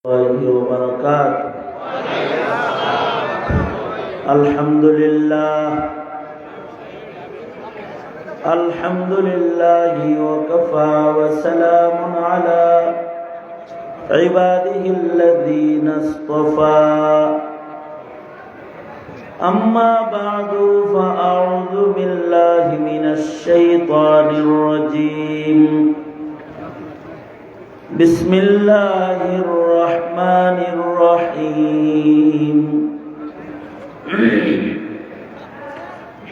الله وبركاته. الحمد لله وكفى وسلام على عباده الذين اصطفى. أما بعد فأعوذ بالله من الشيطان الرجيم. بسم الله الرحمن الرحيم.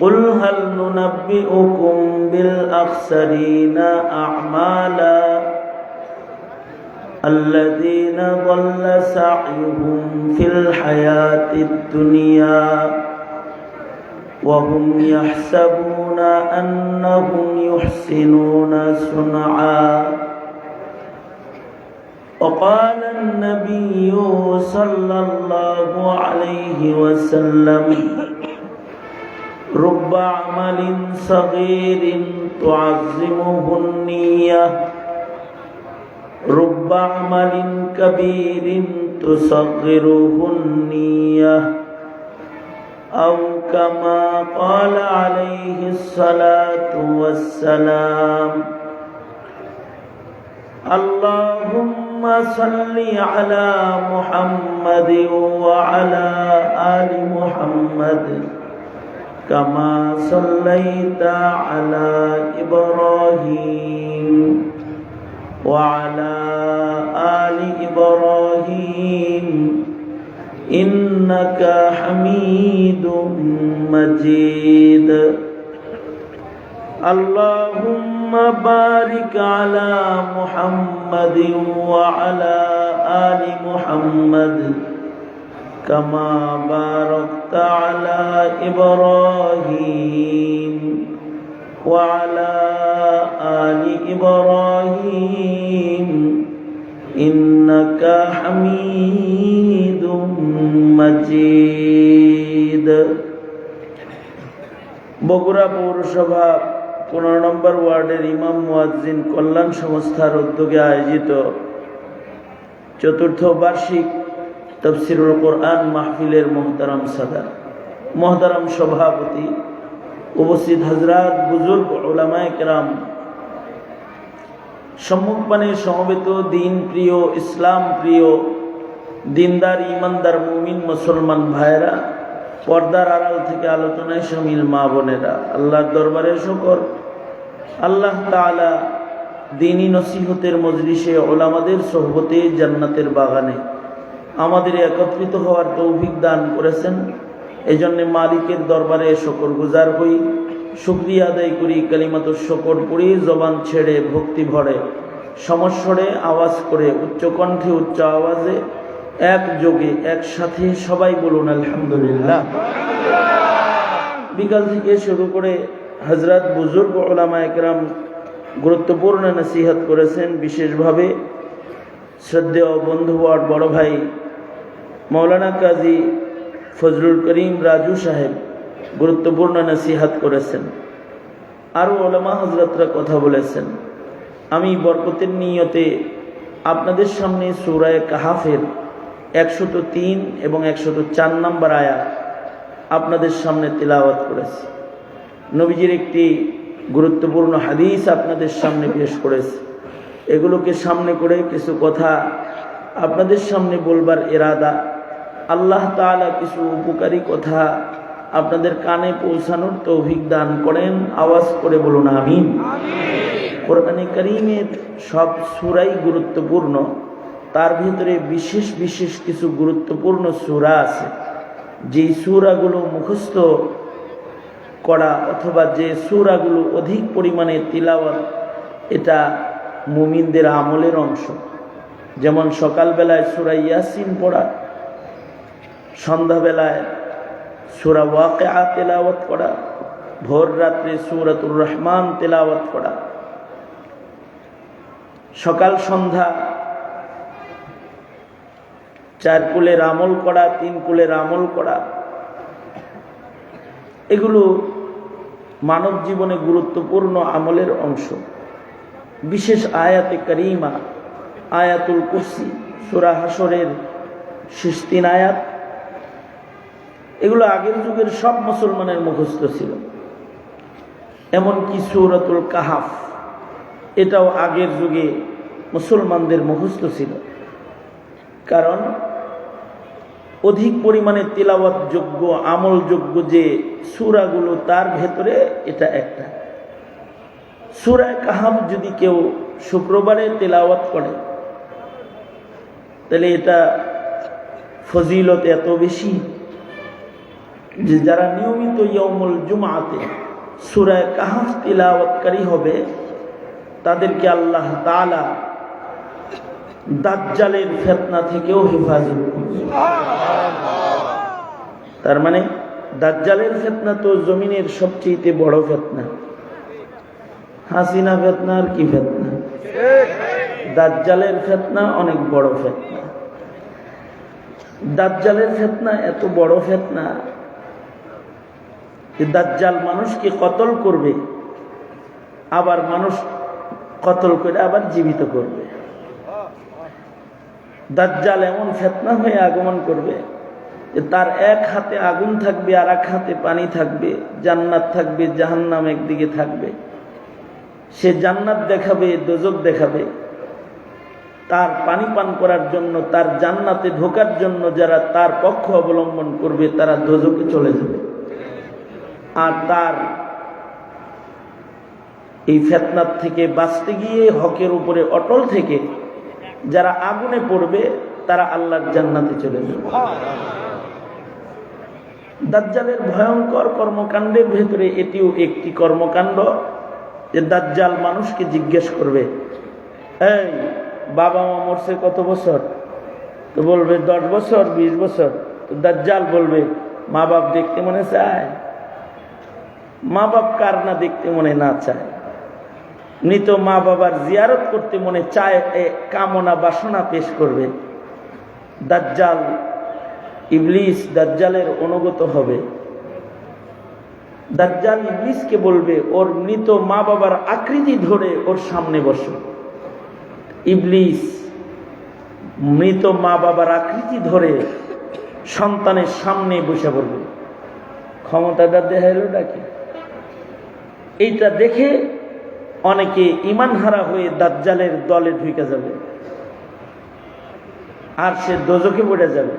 قل هل ننبئكم بالأخسرين أعمالا الذين ضل سعيهم في الحياة الدنيا وهم يحسبون أنهم يحسنون صنعا. وقال النبي صلى الله عليه وسلم: رب عمل صغير تعظمه النية رب عمل كبير تصغره النية، أو كما قال عليه الصلاة والسلام. اللهم صل على محمد وعلى آل محمد كما صليت على إبراهيم وعلى آل إبراهيم إنك حميد مجيد. اللهم بارك على محمد وعلى آل محمد كما باركت على إبراهيم وعلى آل إبراهيم إنك حميد مجيد. বগুড়া পৌরসভা 15 নম্বর ওয়ার্ডের ইমাম মুয়াজ্জিন কল্যাণ সংস্থার উদ্যোগে আয়োজিত চতুর্থ বার্ষিক তাফসীরুল কোরআন মাহফিলের মোহতারাম সভাপতি, উপস্থিত হযরত, বুজুর্গ, উলামায়ে কেরাম, সম্মুখপানে সমবেত দিন প্রিয়, ইসলাম প্রিয়, দিনদার, ইমানদার, মুমিন মুসলমান ভাইরা, পর্দার আড়াল থেকে আলোচনায় শামিল মা বোনেরা, আল্লাহর দরবারে শুকর, আল্লাহ তাআলা দ্বীনি নসিহতের মজলিসে উলামাদের সোহবতে জান্নাতের বাগানে আমাদের একত্রিত হওয়ার তৌফিক দান করেছেন। এজন্য মালিকের দরবারে শুকরগুজার হই, শুকরিয়া আদায় করি, কালিমাতুশ শুকর পড়ি, জবান ছেড়ে ভক্তি ভরে সমস্বরে আওয়াজ করে উচ্চ কণ্ঠে উচ্চ আওয়াজে একযোগে একসাথে সবাই বলুন আলহামদুলিল্লাহ। বিকাল থেকে শুরু করে হযরত, বুজুর্গ, উলামায়ে কেরাম গুরুত্বপূর্ণ নসিহত করেছেন। বিশেষভাবে শ্রদ্ধেয় বন্ধু আর বড় ভাই মাওলানা কাজী ফজলুল করিম রাজু সাহেব গুরুত্বপূর্ণ নসিহত করেছেন। আরও উলামা হযরতরা কথা বলেছেন। আমি বরকতের নিয়তে আপনাদের সামনে সূরা কাহাফের 103 এবং 104 নম্বর আয়াত আপনাদের সামনে তিলাওয়াত করেছি। নবীজির একটি গুরুত্বপূর্ণ হাদিস আপনাদের সামনে পেশ করেছি। এগুলোকে সামনে করে কিছু কথা আপনাদের সামনে বলবার ইরাদা। আল্লাহ তাআলা কিছু উপকারী কথা আপনাদের কানে পৌঁছানোর তৌফিক দান করেন। আওয়াজ করে বলুন আমিন। কোরআনে কারীমের সব সূরাই গুরুত্বপূর্ণ, তার ভিতরে বিশেষ বিশেষ কিছু গুরুত্বপূর্ণ সূরা আছে। যেই সূরাগুলো মুখস্থ করা অথবা যে সূরাগুলো অধিক পরিমাণে তিলাওয়াত, এটা মুমিনদের আমলের অংশ। যেমন সকালবেলায় সূরা ইয়াসিন পড়া, সন্ধ্যাবেলায় সূরা ওয়াকিআ তেলাওয়াত করা, ভোর রাত্রে সূরাতুর রহমান তেলাওয়াত করা, সকাল সন্ধ্যা 4 কুলের আমল করা, 3 কুলের আমল করা, এগুলো মানব জীবনে গুরুত্বপূর্ণ আমলের অংশ। বিশেষ আয়াতে কারিমা আয়াতুল কুরসি সূরা হাসরের শেষ 3 আয়াত, এগুলো আগের যুগের সব মুসলমানের মুখস্থ ছিল। এমনকি সূরাতুল কাহাফ, এটাও আগের যুগে মুসলমানদের মুখস্থ ছিল। কারণ অধিক পরিমাণে তিলাওয়াতযোগ্য, আমলযোগ্য যে সূরাগুলো, তার ভেতরে এটা একটা। সূরা কাহাফ যদি কেউ শুক্রবারে তেলাওয়াত করে, তাহলে এটা ফজিলত এত বেশি যে যারা নিয়মিত ইয়াউমুল জুমআতে সূরা কাহাফ তিলাওয়াতকারী হবে, তাদেরকে আল্লাহ তাআলা দাজ্জালের ফিতনা থেকেও হেফাজত করবে। তার মানে দাজ্জালের ফিতনা তো জমিনের সবচেয়ে বড় ফিতনা। হাসিনা ফিতনা আর কি ফিতনা, দাজ্জালের ফিতনা অনেক বড় ফিতনা। দাজ্জালের ফিতনা এত বড় ফিতনা যে দাজ্জাল মানুষকে কতল করবে, আবার মানুষ কতল করে আবার জীবিত করবে। দাজ্জাল এমন ফিতনা হয়ে আগমন করবে যে তার এক হাতে আগুন থাকবে আর এক হাতে পানি থাকবে, জান্নাত থাকবে, জাহান্নাম একদিকে থাকবে। সে জান্নাত দেখাবে, দোজখ দেখাবে। তার পানি পান করার জন্য, তার জান্নাতে ঢোকার জন্য যারা তার পক্ষ অবলম্বন করবে, তারা দোজখে চলে যাবে। আর তার এই ফিতনার থেকে বাঁচতে গিয়ে হকের উপরে অটল থেকে যারা আগুনে পড়বে, তারা আল্লাহর জান্নাতে চলে যাবে। দাজ্জালের ভয়ঙ্কর কর্মকাণ্ডের ভেতরে এটিও একটি কর্মকাণ্ড যে দাজ্জাল মানুষকে জিজ্ঞেস করবে, এই বাবা মা মরছে কত বছর? তো বলবে 10 বছর, 20 বছর। তো দাজ্জাল বলবে, মা বাপ দেখতে মনে চায়? মা বাপ কার না দেখতে মনে না চায়? মৃত মা বাবার জিয়ারত করতে মনে চায়, কামনা বাসনা পেশ করবে। দাজ্জাল, ইবলিস দাজ্জালের অনুগত হবে। দাজ্জাল ইবলিসকে বলবে, ওর মৃত মা বাবার আকৃতি ধরে ওর সামনে বসো। ইবলিস মৃত মা বাবার আকৃতি ধরে সন্তানের সামনে বসে পড়বে। ক্ষমতাটা দেখাইল ডাকে। এইটা দেখে অনেকে ঈমান হারা হয়ে দাজ্জালের দলে ঢুকে যাবে, আর সে দোজখে পড়ে যাবে।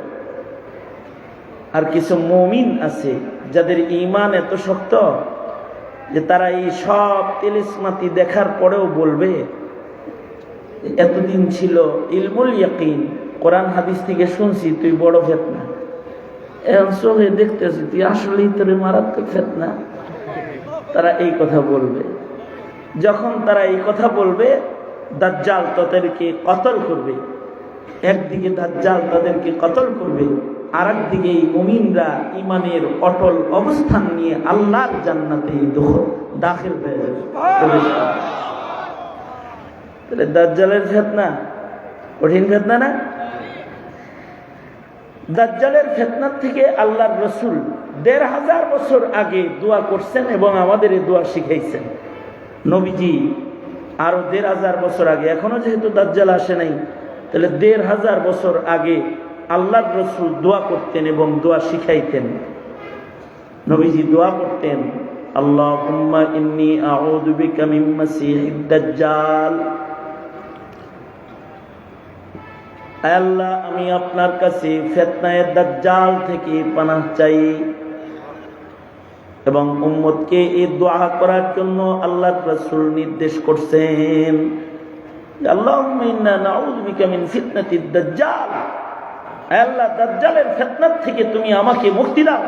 আর কিছু মুমিন আছে যাদের ঈমান এত শক্ত যে তারা এই সব তেলিসমাতি দেখার পরেও বলবে, এতদিন ছিল ইলমুল ইয়াকিন, কোরআন হাদিস থেকে শুনছি তুই বড় ফিতনা, এখন চোখে দেখতেছি তুই আসলেই তোর মারাত্মক ফিতনা। তারা এই কথা বলবে। যখন তারা এই কথা বলবে, দাজ্জাল তাদেরকে কতল করবে। একদিকে দাজ্জাল তাদেরকে কতল করবে, আর একদিকে মুমিনরা ঈমানের অটল অবস্থান নিয়ে আল্লাহর জান্নাতে দাখিল হয়ে যাবে। তাহলে দাজ্জালের ফিতনা কঠিন ফিতনা না? দাজ্জালের ফিতনার থেকে আল্লাহর রাসূল ১৫০০ বছর আগে দোয়া করছেন এবং আমাদের এই দোয়া শিখাইছেন। নবীজি আরো ১৫০০ বছর আগে, এখনো যেহেতু দাজ্জাল আসে নাই, তাহলে ১৫০০ বছর আগে আল্লাহর রাসূল দোয়া করতেন এবং দোয়া শিখাইতেন। নবীজি দোয়া করতেন, আল্লাহুম্মা ইন্নী আউযু বিকা মিন মাসিহিদ দাজ্জাল। আল্লাহ, আমি আপনার কাছে ফিতনায়ে দাজ্জাল থেকে পানাহ চাই। এবং উম্মতকে এই দোয়া করার জন্য আল্লাহর রাসূল নির্দেশ করছেন, আল্লাহুম্মা ইন্না নাউযু বিকা মিন ফিতনাতিদ দাজ্জাল। আল্লাহ, দাজ্জালের ফিতনার থেকে তুমি আমাকে মুক্তি দাও।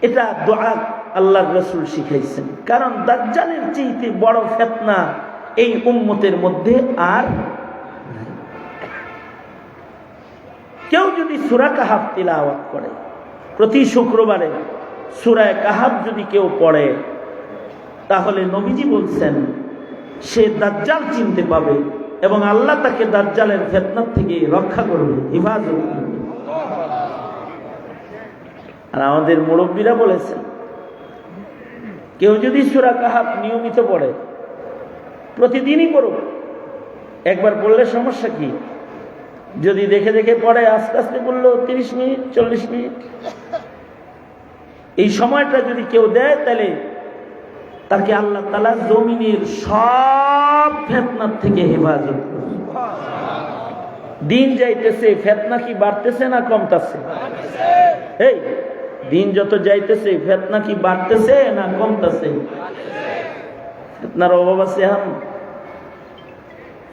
এটা দোয়া আল্লাহর রাসূল শিখাইছেন। কারণ দাজ্জালের চেয়ে বড় ফিতনা এই উম্মতের মধ্যে আর কেউ যদি সূরা কাহাফ তিলাওয়াত করে, প্রতি শুক্রবারে সূরা কাহাফ যদি কেউ পড়ে, তাহলে নবীজি বলছেন সে দাজ্জাল চিনতে পাবে এবং আল্লাহ তাকে দাজ্জালের ফিতনার থেকে রক্ষা করবে, হিফাজত করবে। আর আমাদের মুরব্বীরা বলেছেন, কেউ যদি সূরা কাহাফ নিয়মিত পড়ে, প্রতিদিনই পড়ুক, একবার পড়লে সমস্যা কি? যদি দেখে দেখে পড়ে আস্তে আস্তে বললো 30 মিনিট 40 মিনিট, এই সময়টা যদি কেউ দেয় তাহলে তাকে আল্লাহ তাআলা জমিনের সব ফিতনার থেকে হেফাজত করবে। দিন যাইতেছে, ফিতনা কি বাড়তেছে না কমতেছে? এই দিন যত যাইতেছে ফিতনা কি বাড়তেছে না কমতেছে? ফিতনার অভাব আছে।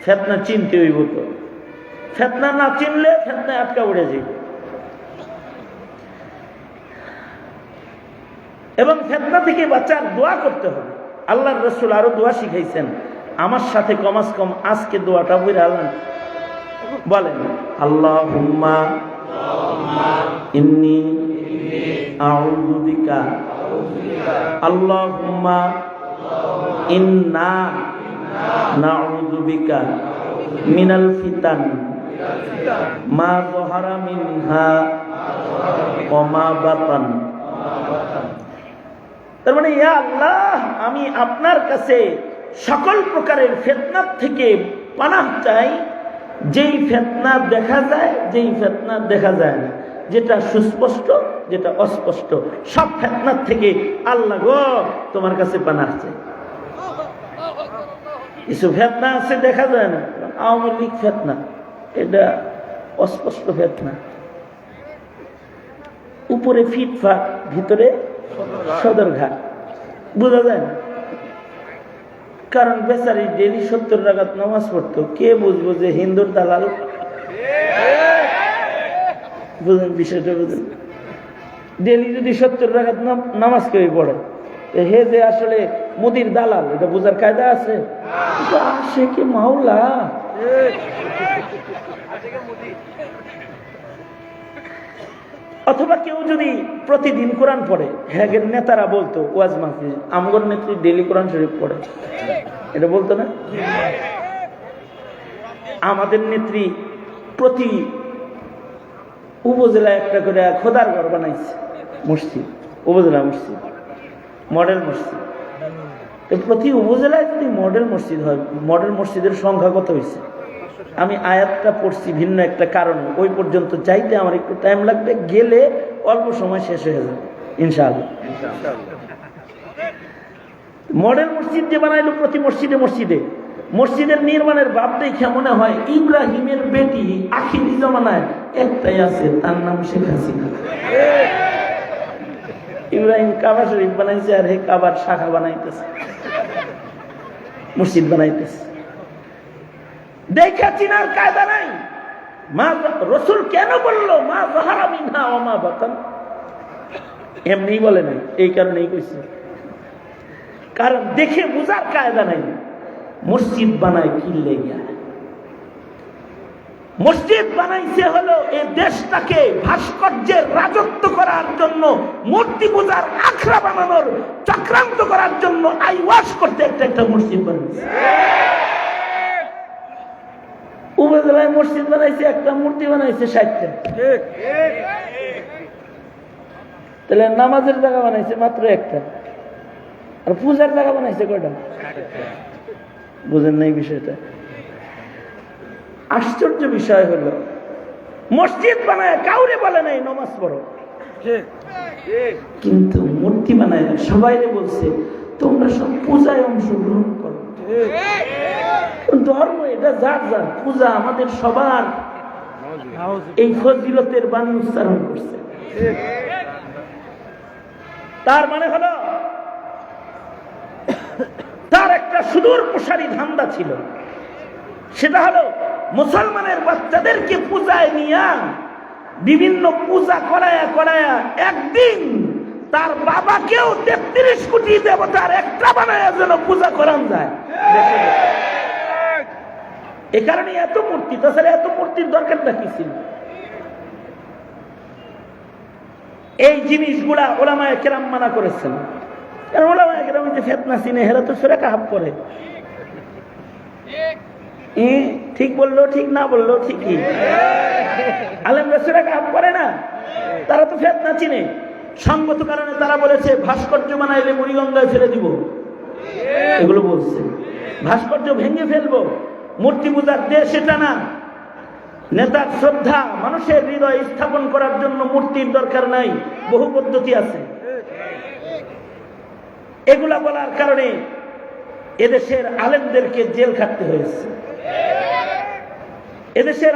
ফিতনা চিনতে হইব। তো ফিতনা না চিনলে ফিতনায় আটকা উড়ে যাবে। এবং ফিতনা থেকে বাঁচার দোয়া করতে হবে। আল্লাহর রাসূল আরো দোয়া শিখাইছেন, আমার সাথে কমাস কম আজকে দোয়াটা বলে আল্লাহ বলেন, আল্লাহুম্মা ইন্নী আউযু বিকা, আল্লাহুম্মা ইন্না নাউযু বিকা মিনাল ফিতান মা যাহারা মিনহা ওয়া মা বাতান। তার মানে ইয়া আল্লাহ, আমি আপনার কাছে সকল প্রকারের ফিতনার থেকে পানাহ চাই, যেই ফিতনা দেখা যায়, যেই ফিতনা দেখা যায় না, যেটা সুস্পষ্ট, যেটা অস্পষ্ট, সব ফিতনার থেকে আল্লাহ গো তোমার কাছে পানাহ চাই। কিছু ফিতনা আছে দেখা যায় না, আওয়ামী লীগ ফিতনা, এটা অস্পষ্ট ফিতনা, উপরে ফিটফাট ভিতরে সদরঘাট, বোঝা যায় না। কারণ বেচারি ডেলি 70 রাকাত নামাজ পড়তো, কে বুঝবো যে হিন্দুর দালাল? বুঝেন বিষয়টা, বুঝেন? ডেলি যদি 70 রাকাত নামাজ কেউ পড়ে, হে যে আসলে মোদির দালাল, এটা বোঝার কায়দা আছে? সে কি মাওলা? অথবা কেউ যদি প্রতিদিন কোরআন পড়ে, হ্যাঁ নেতারা বলতো ওয়াজ মাহফিল, আমগর নেত্রী ডেলি কোরআন শরীফ পড়ে, এটা বলতো না? আমাদের নেত্রী প্রতি উপজেলায় একটা করে খোদার ঘর বানাইছে, মসজিদ, উপজেলা মসজিদ, মডেল মসজিদ। প্রতি উপজেলায় যদি মডেল মসজিদ হয়, মডেল মসজিদের সংখ্যা কত হয়েছে? আমি আয়াতটা পড়ছি ভিন্ন একটা কারণে, ওই পর্যন্ত যাইতে আমার একটু টাইম লাগবে, গেলে অল্প সময় শেষ হয়ে যাবে ইনশাআল্লাহ। মডেল মসজিদ যে বানাইলো প্রতি মসজিদে মসজিদে, মসজিদের নির্মাণের ভাব দেখে মনে হয় ইব্রাহিমের বেটি আখিরি জমানায় একটাই আছে, তার নাম শেখ হাসিনা। ইব্রাহিম কাবা শরীফ বানাইছে, আর হে কাবার শাখা বানাইতেছে, মসজিদ বানাইতেছে। দেখা চিনার কায়দা নাই। মা রাসূল কেন বললো মা যাহারা মিনহা ওয়া মা বাতান? এমনি বলে নাই, এই কারণেই কইছে, কারণ দেখে বুঝার কায়দা নাই। মসজিদ বানায় কি লেগে? মসজিদ বানাইছে হলো এই দেশটাকে ভাস্কর্যের রাজত্ব করার জন্য, মূর্তি পূজার আখড়া বানানোর চক্রান্ত করার জন্য, আইওয়াশ করতে একটা একটা মসজিদ বানাইছে। উপজেলায় মসজিদ বানাইছে, একটা মূর্তি বানাইছে 60টা। তাহলে নামাজের জায়গা বানাইছে মাত্র একটা, আর পূজার জায়গা বানাইছে কয়টা? বুঝেন নাই বিষয়টা? আশ্চর্য বিষয় হলো, মসজিদ বানায় কাউরে বলে নাই নামাজ পড়ো, কিন্তু মূর্তি বানায় সবাইরে বলছে তোমরা সব পূজায় অংশগ্রহণ করো। ধর্ম এটা যার যার, পূজা আমাদের সবার। এই ফজিলতের বাণী উচ্চারণ করছে। তার মানে হলো তার একটা সুদূর প্রসারী ধান্দা ছিল, সেটা হলো মুসলমানের বাচ্চাদেরকে পূজায় নিয়ে বিভিন্ন পূজা করায়া করায়া একদিন তার বাবাকেও 33 কোটি দেবতার একটা বানায় যেন পূজা করান যায়। এ কারণে এত মূর্তি, তাছাড়া এত মূর্তির দরকারটা কি ছিল? এই জিনিসগুলা ওলামায়ে কেরাম মানা করেছেন। কারণ ওলামায়ে কেরাম যে ফিতনা চিনে, হেরা তো সূরা কাহাফ পড়ে। ঠিক বললো, ঠিক না বললো ঠিকই। আলেমরা সূরা কাহাফ পড়ে না, তারা তো ফিতনা চিনে। সঙ্গত কারণে তারা বলেছে ভাস্কর্য বানাইলে বুড়িগঙ্গায় ফেলে দিব, এগুলো বলছে। ভাস্কর্য ভেঙে ফেলবো, মূর্তি পূজার দেশ এটা না। নেতার শ্রদ্ধা মানুষের হৃদয় স্থাপন করার জন্য মূর্তির দরকার নাই, বহু পদ্ধতি আছে। এগুলা বলার কারণে এদেশের আলেমদেরকে জেল খাটতে হয়েছে, এদেশের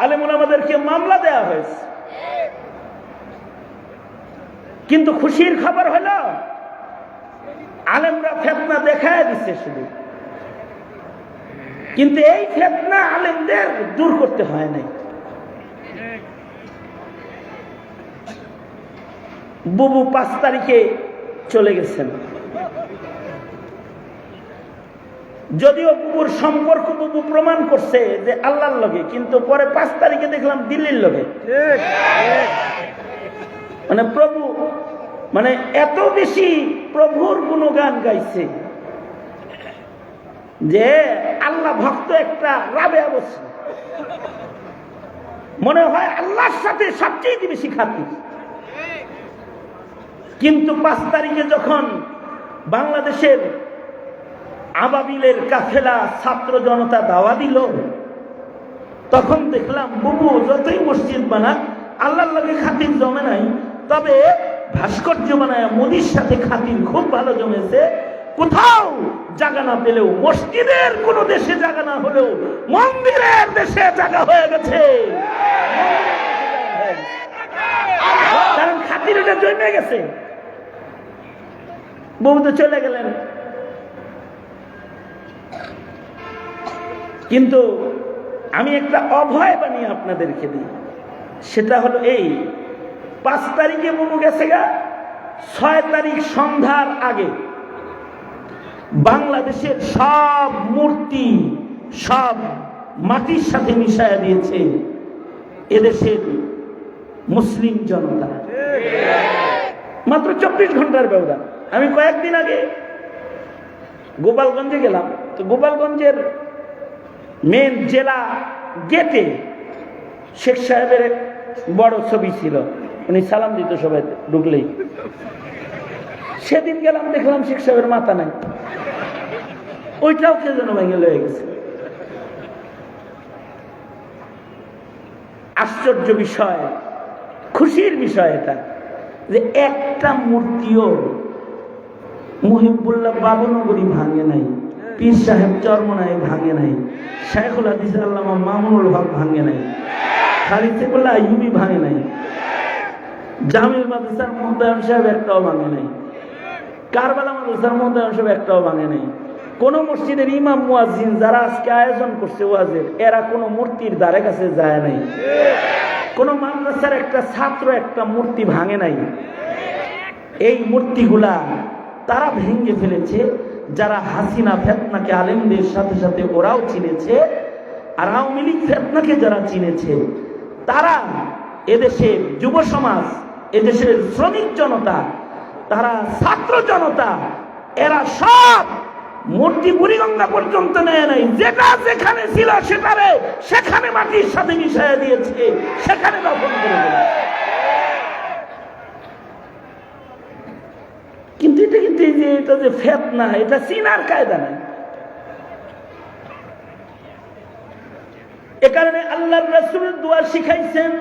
আলেম ওলামাদেরকে মামলা দেয়া হয়েছে। কিন্তু খুশির খবর হলো আলেমরা ফিতনা দেখায় দিচ্ছে শুধু, কিন্তু এই ফিতনা আলেমদের দূর করতে হয় নাই। বুবু 5 তারিখে চলে গেছেন, যদিও বুবুর সম্পর্ক বুবু প্রমাণ করছে যে আল্লাহর লগে, কিন্তু পরে 5 তারিখে দেখলাম দিল্লির লগে। মানে প্রভু মানে এত বেশি প্রভুর গুণগান গাইছে যে আল্লাহ ভক্ত একটা রাবেয়া বসে, মনে হয় আল্লাহর সাথে সবচেয়ে বেশি খাতির। কিন্তু 5 তারিখে যখন বাংলাদেশের আবাবিলের কাফেলা ছাত্র জনতা দাওয়া দিল, তখন দেখলাম বুবু যতই মসজিদ বানাক আল্লাহর লগে খাতির জমে নাই, তবে ভাস্কর্য বানায় মোদির সাথে খাতির খুব ভালো জমেছে। কোথাও জায়গা না পেলেও, মসজিদের কোন দেশে জায়গা না হলেও মন্দিরের দেশে জায়গা হয়ে গেছে, কারণ খাতির এটা জমে গেছে। বুবু তো চলে গেলেন, কিন্তু আমি একটা অভয় বানিয়ে আপনাদেরকে দিই, সেটা হলো এই 5 তারিখে বুবু গেছে গা, 6 তারিখ সন্ধ্যার আগে বাংলাদেশের সব মূর্তি সব মাটির সাথে মিশায়া দিয়েছে এদেশের মুসলিম জনতা। মাত্র 24 ঘন্টার ব্যবধান। আমি কয়েকদিন আগে গোপালগঞ্জে গেলাম, তো গোপালগঞ্জের মেন জেলা গেটে শেখ সাহেবের বড় ছবি ছিল, উনি সালাম দিত সবাই ঢুকলেই। সেদিন গেলাম, দেখলাম শেখ সাহেবের মাথা নাই, ওইটাও কে যেন ভেঙে লয়ে গেছে। আশ্চর্য বিষয়, খুশির বিষয় এটা যে একটা মূর্তিও মুহিবুল্লাহ বাবনগরী ভাঙে নাই, পীর সাহেব চরমনায় ভাঙে নাই, শাইখুল হাদিস আল্লামা মামুনুল হক ভাঙে নাই, খালিদ সেকুল্লাহ আইয়ুবী ভাঙে নাই, জামিল মাদ্রাসার মোহতায়ন সাহেব একটাও ভাঙে নাই, কারবালা মাদ্রাসার মোহতায়ন সাহেব একটাও ভাঙে নাই। কোন মসজিদের ইমাম মুয়াজ্জিন যারা আজকে আয়োজন করছে ওয়াজের, এরা কোন মূর্তির ধারে কাছে যায় নাই। কোন মাদ্রাসার একটা ছাত্র একটা মূর্তি ভাঙে নাই। এই মূর্তিগুলা তারা ভেঙে ফেলেছে যারা হাসিনা ফেতনাকে আলেমদের সাথে সাথে ওরাও চিনেছে, আর আওয়ামী লীগ ফেতনাকে যারা চিনেছে তারা, এদেশের যুব সমাজ, এদেশের শ্রমিক জনতা, তারা ছাত্র জনতা, এরা সব মূর্তি বুড়িগঙ্গা পর্যন্ত নেয় নাই, যেটা যেখানে ছিল সেটারে সেখানে মাটির সাথে মিশিয়ে দিয়েছে, সেখানে দাফন করে দিয়েছে। কিন্তু এটা যে ফিতনা, এটা চিনার কায়দা নাই। এ কারণে আল্লাহর রাসূল দোয়া শিখাইছেন,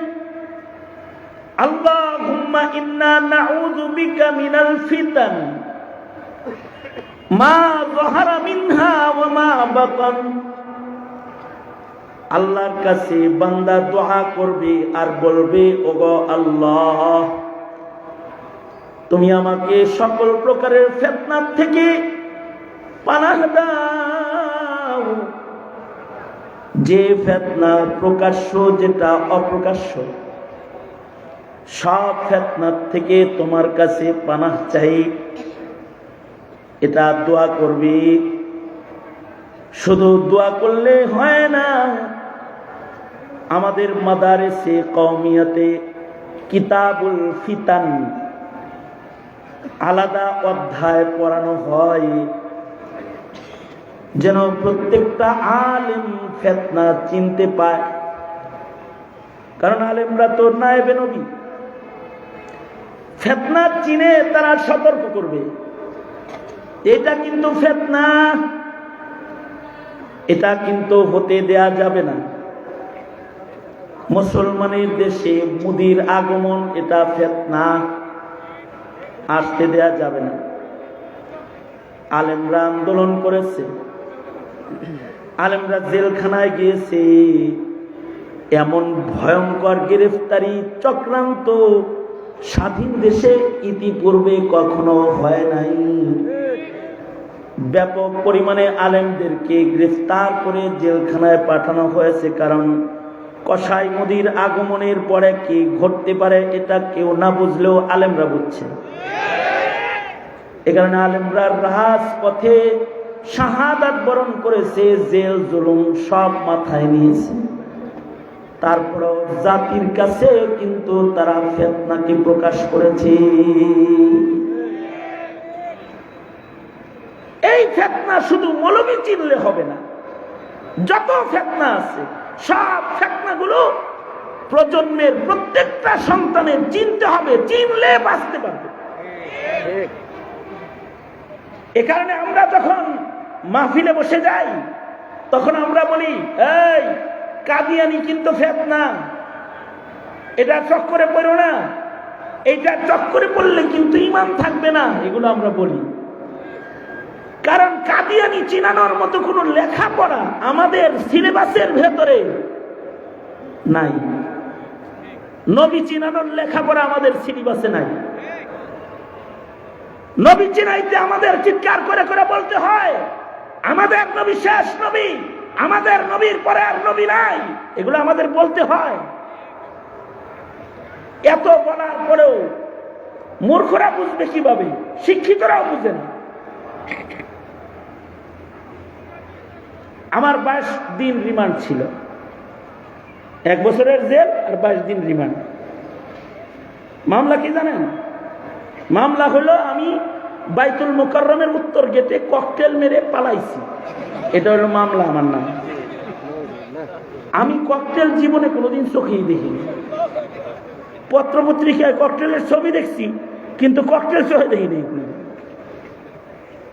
আল্লাহুম্মা ইন্না নাউযু বিকা মিনাল ফিতান মা যাহারা মিনহা ওয়া মা বাতান। আল্লাহর কাছে বান্দা দোয়া করবে আর বলবে, ওগো আল্লাহ, তুমি আমাকে সকল প্রকারের ফিতনা থেকে পানাহ দাও, যে ফিতনা প্রকাশ্য যেটা অপ্রকাশ্য, সব ফিতনা থেকে তোমার কাছে পানাহ চাই। এটা দোয়া করবি। শুধু দোয়া করলে হয় না, আমাদের মাদারেসে কওমিয়াতে কিতাবুল ফিতান আলাদা অধ্যায় পড়ানো হয়, যেন প্রত্যেকটা আলেম ফিতনা চিনতে পায়। কারণ আলেমরা তো নায়েবে নবী, ফিতনা চিনে তারা সতর্ক করবে, এটা কিন্তু ফিতনা, এটা কিন্তু হতে দেয়া যাবে না। মুসলমানের দেশে মোদির আগমন এটা ফিতনা, আসতে দেয়া যাবে না। আলেমরা আন্দোলন করেছে, আলেমরা জেলখানায় গিয়েছে, এমন ভয়ঙ্কর গ্রেফতারি চক্রান্ত স্বাধীন দেশে ইতিপূর্বে কখনো হয় নাই। ব্যাপক পরিমাণে আলেমদেরকে গ্রেফতার করে জেলখানায় পাঠানো হয়েছে, কারণ কসাই মোদির আগমনের পরে কি ঘটতে পারে এটা কেউ না বুঝলেও আলেমরা বুঝছে। এ কারণে আলেমরা রাজপথে শাহাদাত বরণ করেছে, জেল জুলুম সব মাথায় নিয়েছে। তারপরেও জাতির কাছে কিন্তু তারা ফিতনাকে প্রকাশ করেছে। এই ফিতনা শুধু মৌলবী চিনলে হবে না, যত ফিতনা আছে সব ফিতনাগুলো প্রজন্মের প্রত্যেকটা সন্তানের চিনতে হবে, চিনলে বাঁচতে পারবে। এ কারণে আমরা যখন মাহফিলে বসে যাই তখন আমরা বলি, এই কাদিয়ানি কিন্তু ফিতনা, এটা চক্করে পড়ো না, এইটা চক্করে পড়লে কিন্তু ঈমান থাকবে না, এগুলো আমরা বলি। কারণ কাদিয়ানি চিনানোর মতো কোনো লেখাপড়া আমাদের সিলেবাসের ভেতরে নাই। নবী চিনানোর লেখাপড়া আমাদের সিলেবাসে নাই। নবী চিনাইতে আমাদের চিৎকার করে করে বলতে হয়, আমাদের নবী শেষ নবী, আমাদের নবীর পরে আর নবী নাই, এগুলো আমাদের বলতে হয়। এত বলার পরেও মূর্খরা বুঝবে কিভাবে? শিক্ষিতরাও বুঝে না। আমার 22 দিন রিমান্ড ছিল, 1 বছরের জেল আর 22 দিন রিমান্ড। মামলা কি জানেন? মামলা হলো আমি বাইতুল মুকাররমের উত্তর গেটে ককটেল মেরে পালাইছি, এটা হলো মামলা। আমার নাম, আমি ককটেল জীবনে কোনোদিন চোখেই দেখিনি। পত্রপত্রিকায় ককটেলের ছবি দেখছি, কিন্তু ককটেল চোখে দেখিনি।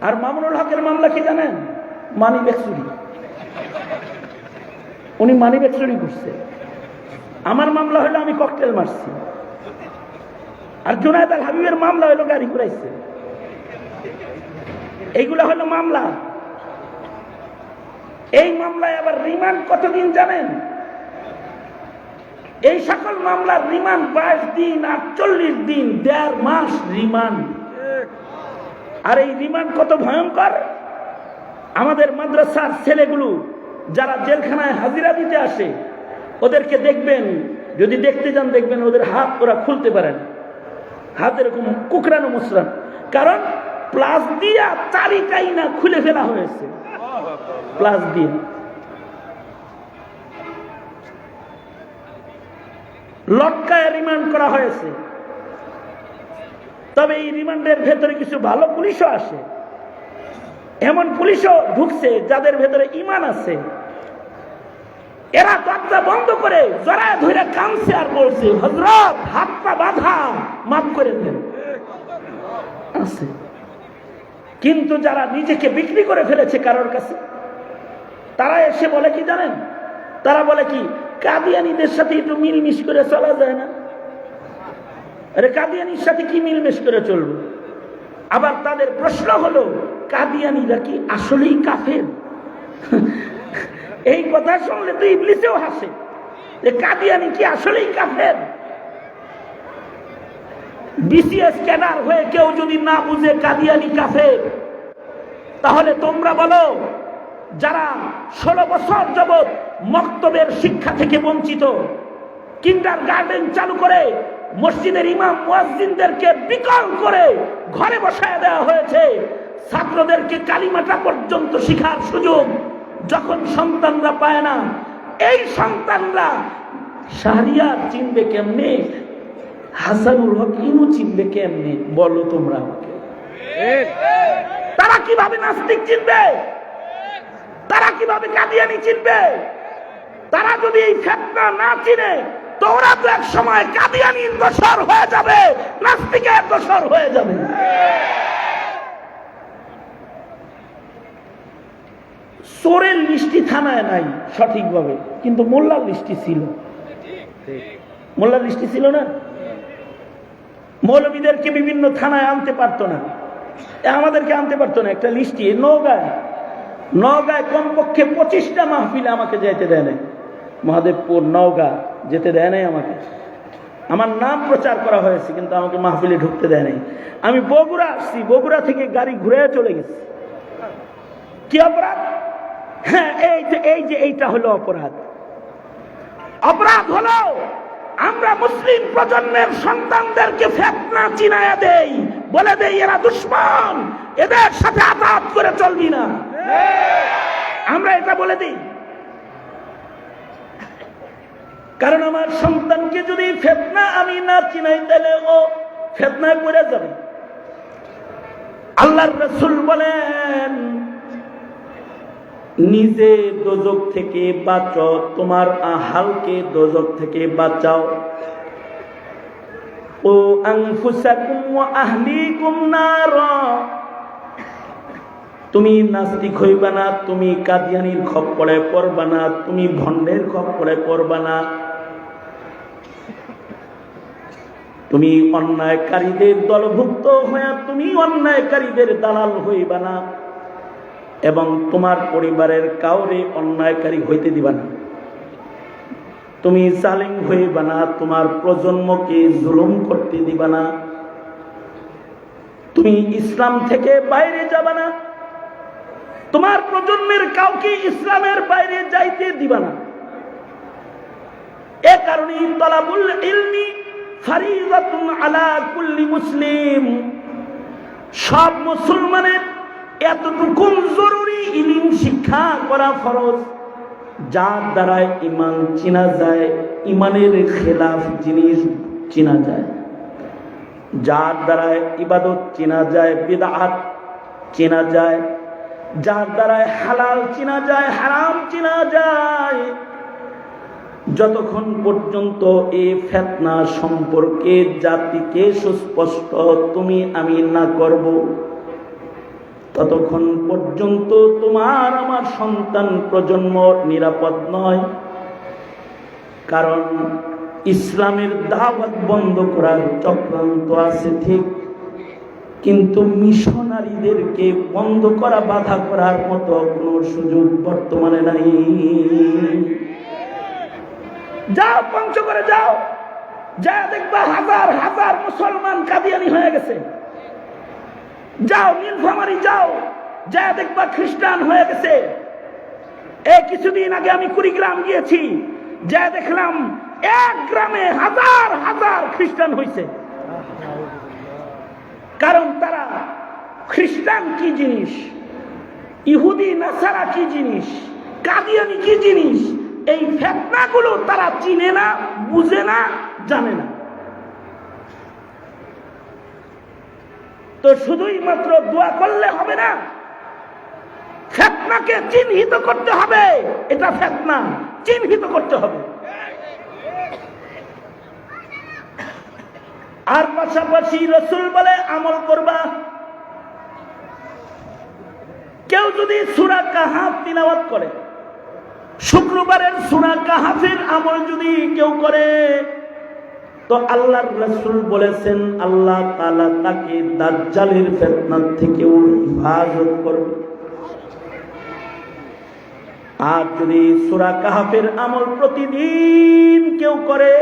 আর মামুনুল হকের মামলা কি জানেন? মানিব্যাগ চুরি। উনি মানিব্যাগ চুরি করছে। আমার মামলা হলো আমি ককটেল মারছি। আর জুনায়েদ আল হাবিবের মামলা হলো গাড়ি ঘুরাইছে। এইগুলো হলো মামলা। এই মামলায় আবার রিমান্ড কতদিন জানেন? এই সকল মামলার রিমান্ড 22 দিন, 48 দিন, 1.5 মাস রিমান্ড। আর এই রিমান্ড কত ভয়ঙ্কর! আমাদের মাদ্রাসার ছেলেগুলো যারা জেলখানায় হাজিরা দিতে আসে, ওদেরকে দেখবেন, যদি দেখতে যান দেখবেন ওদের হাত ওরা খুলতে পারেন, হাত এরকম কুকরানো মুসরান, কারণ প্লাস দিয়া চারিটাই না খুলে ফেলা হয়েছে। প্লাস দিয়ে লটকায় রিমান্ড করা হয়েছে। তবে এই রিমান্ডের ভেতরে কিছু ভালো পুলিশও আসে, এমন পুলিশও ঢুকছে যাদের ভেতরে ঈমান আছে। এরা দরজা বন্ধ করে জড়ায় ধরে কাঁদছে আর বলছে, হযরত হাতটা বাঁধা, মাফ করে দেন। আছে, কিন্তু যারা নিজেকে বিক্রি করে ফেলেছে কারোর কাছে, তারা এসে বলে কি জানেন? তারা বলে কি, কাদিয়ানীদের সাথে একটু মিলমিশ করে চলা যায় না? আরে কাদিয়ানির সাথে কি মিলমিশ করে চলবো? আবার তাদের প্রশ্ন হলো, কাদিয়ানীরা কি আসলেই কাফের? এই কথা শুনলে তো ইবলিসেও হাসে যে কাদিয়ানী কি আসলেই কাফের? বিসিএস ক্যাডার হয়ে কেউ যদি না বুঝে কাদিয়ানী কাফের, তাহলে তোমরা বলো যারা 16 বছর যাবৎ মক্তবের শিক্ষা থেকে বঞ্চিত, কিন্ডারগার্টেন চালু করে মসজিদের ইমাম মুয়াজ্জিনদেরকে বিকল করে ঘরে বসায় দেওয়া হয়েছে, ছাত্রদেরকে কালিমাটা পর্যন্ত শিখার সুযোগ যখন সন্তানরা পায় না, এই সন্তানরা শাহরিয়ার চিনবে কেমনে? হাসানুল হক ইনু চিনবে কেমনে? বলো তোমরা আমাকে। তারা কিভাবে নাস্তিক চিনবে? তারা কিভাবে কাদিয়ানী চিনবে? তারা যদি এই ফিতনা না চিনে, তো ওরা তো এক সময় কাদিয়ানীর দোসর হয়ে যাবে, নাস্তিকের দোসর হয়ে যাবে। চোরের লিস্টি থানায় নাই সঠিকভাবে, কিন্তু মোল্লার লিস্টি ছিল। মোল্লার লিস্টি ছিল না? মৌলবীদেরকে বিভিন্ন থানায় আনতে পারতো না, আমাদেরকে আনতে পারতো না। একটা লিস্টি নওগাঁয় কমপক্ষে 25টা মাহফিলে আমাকে যেতে দেয় নাই। মহাদেবপুর, নওগাঁ যেতে দেয় নাই আমাকে। আমার নাম প্রচার করা হয়েছে, কিন্তু আমাকে মাহফিলে ঢুকতে দেয় নাই। আমি বগুড়া আসছি, বগুড়া থেকে গাড়ি ঘুরে চলে গেছি। কি অপরাধ? হ্যাঁ, এইটা হলো অপরাধ। অপরাধ হলো আমরা মুসলিম প্রজন্মের সন্তানদেরকে ফিতনা চিনায়া দেই, বলে দেই এরা দুশমন, এদের সাথে আঘাত করে চলবি না। আমরা এটা বলে দিই, কারণ আমার সন্তানকে যদি ফিতনা আমি না চিনাই, তাহলে ও ফিতনায় পড়ে যাবে। আল্লাহর রাসূল বলেন, নিজে দোজখ থেকে বাঁচো, তোমার আহালকে দোজখ থেকে বাঁচাও। ও আনফুসাকুম ওয়া আহলিকুম নার, তুমি নাস্তিক হইবা না, তুমি কাদিয়ানির খপ্পরে পড়বা না, তুমি ভণ্ডের খপ্পরে পড়বা না, তুমি অন্যায়কারীদের দলভুক্ত হয়ে তুমি অন্যায়কারীদের দালাল হইবা না, এবং তোমার পরিবারের কাউরে অন্যায়কারী হইতে দিবা না। তুমি জালিম হইবা না, তোমার প্রজন্মকে জুলুম করতে দিবা না, তুমি ইসলাম থেকে বাইরে যাবা না, তোমার প্রজন্মের কাউকে ইসলামের বাইরে যাইতে দিবা না। এ কারণে তালাবুল ইলমি ফারিদাতুন আলা কুল্লি মুসলিম, সব মুসলমানের এতটুকু জরুরি ইলম শিক্ষা করা ফরজ, যার দ্বারা ঈমান চিনা যায়, ঈমানের খেলাফ জিনিস চিনা যায়, যার দ্বারা ইবাদত চিনা যায়, বিদআত চিনা যায়, যার দ্বারা হালাল চিনা যায়, হারাম চিনা যায়। যতক্ষণ পর্যন্ত এই ফিতনা সম্পর্কে জাতিকে সুস্পষ্ট তুমি আমি না করব, ততক্ষণ পর্যন্ত তোমার আমার সন্তান প্রজন্ম নিরাপদ নয়। কারণ ইসলামের দাওয়াত বন্ধ করার চক্রান্ত আছে ঠিক, কিন্তু মিশনারিদেরকে বন্ধ করা, বাধা করার মতো কোনো সুযোগ বর্তমানে নাই। যাও পঞ্চগড়ে যাও, যা দেখবা হাজার হাজার মুসলমান কাদিয়ানি হয়ে গেছে। যাও নীলফামারী যাও, যা দেখবা খ্রিস্টান হয়ে গেছে। এই কিছুদিন আগে আমি কুড়িগ্রাম গিয়েছি, যা দেখলাম এক গ্রামে হাজার হাজার খ্রিস্টান হয়েছে। কারণ তারা খ্রিস্টান কি জিনিস, ইহুদি নাসারা কি জিনিস, কাদিয়ানি কি জিনিস, এই ফিতনাগুলো তারা চিনে না, বুঝে না, জানে না। তো শুধুই মাত্র দোয়া করলে হবে না, ফিতনাকে চিহ্নিত করতে হবে। এটা ফিতনা, চিহ্নিত করতে হবে। আর পাশাপাশি রাসূল বলে আমল করবা। কেউ যদি সূরা কাহাফ তিলাওয়াত করে, শুক্রবারের সূরা কাহাফের আমল যদি কেউ করে, তো আল্লাহর রাসূল বলেছেন আল্লাহ তাআলা তাকে দাজ্জালের ফিতনা থেকেও হেফাজত করবে। আর যদি সূরা কাহাফের আমল প্রতিদিন কেউ করে,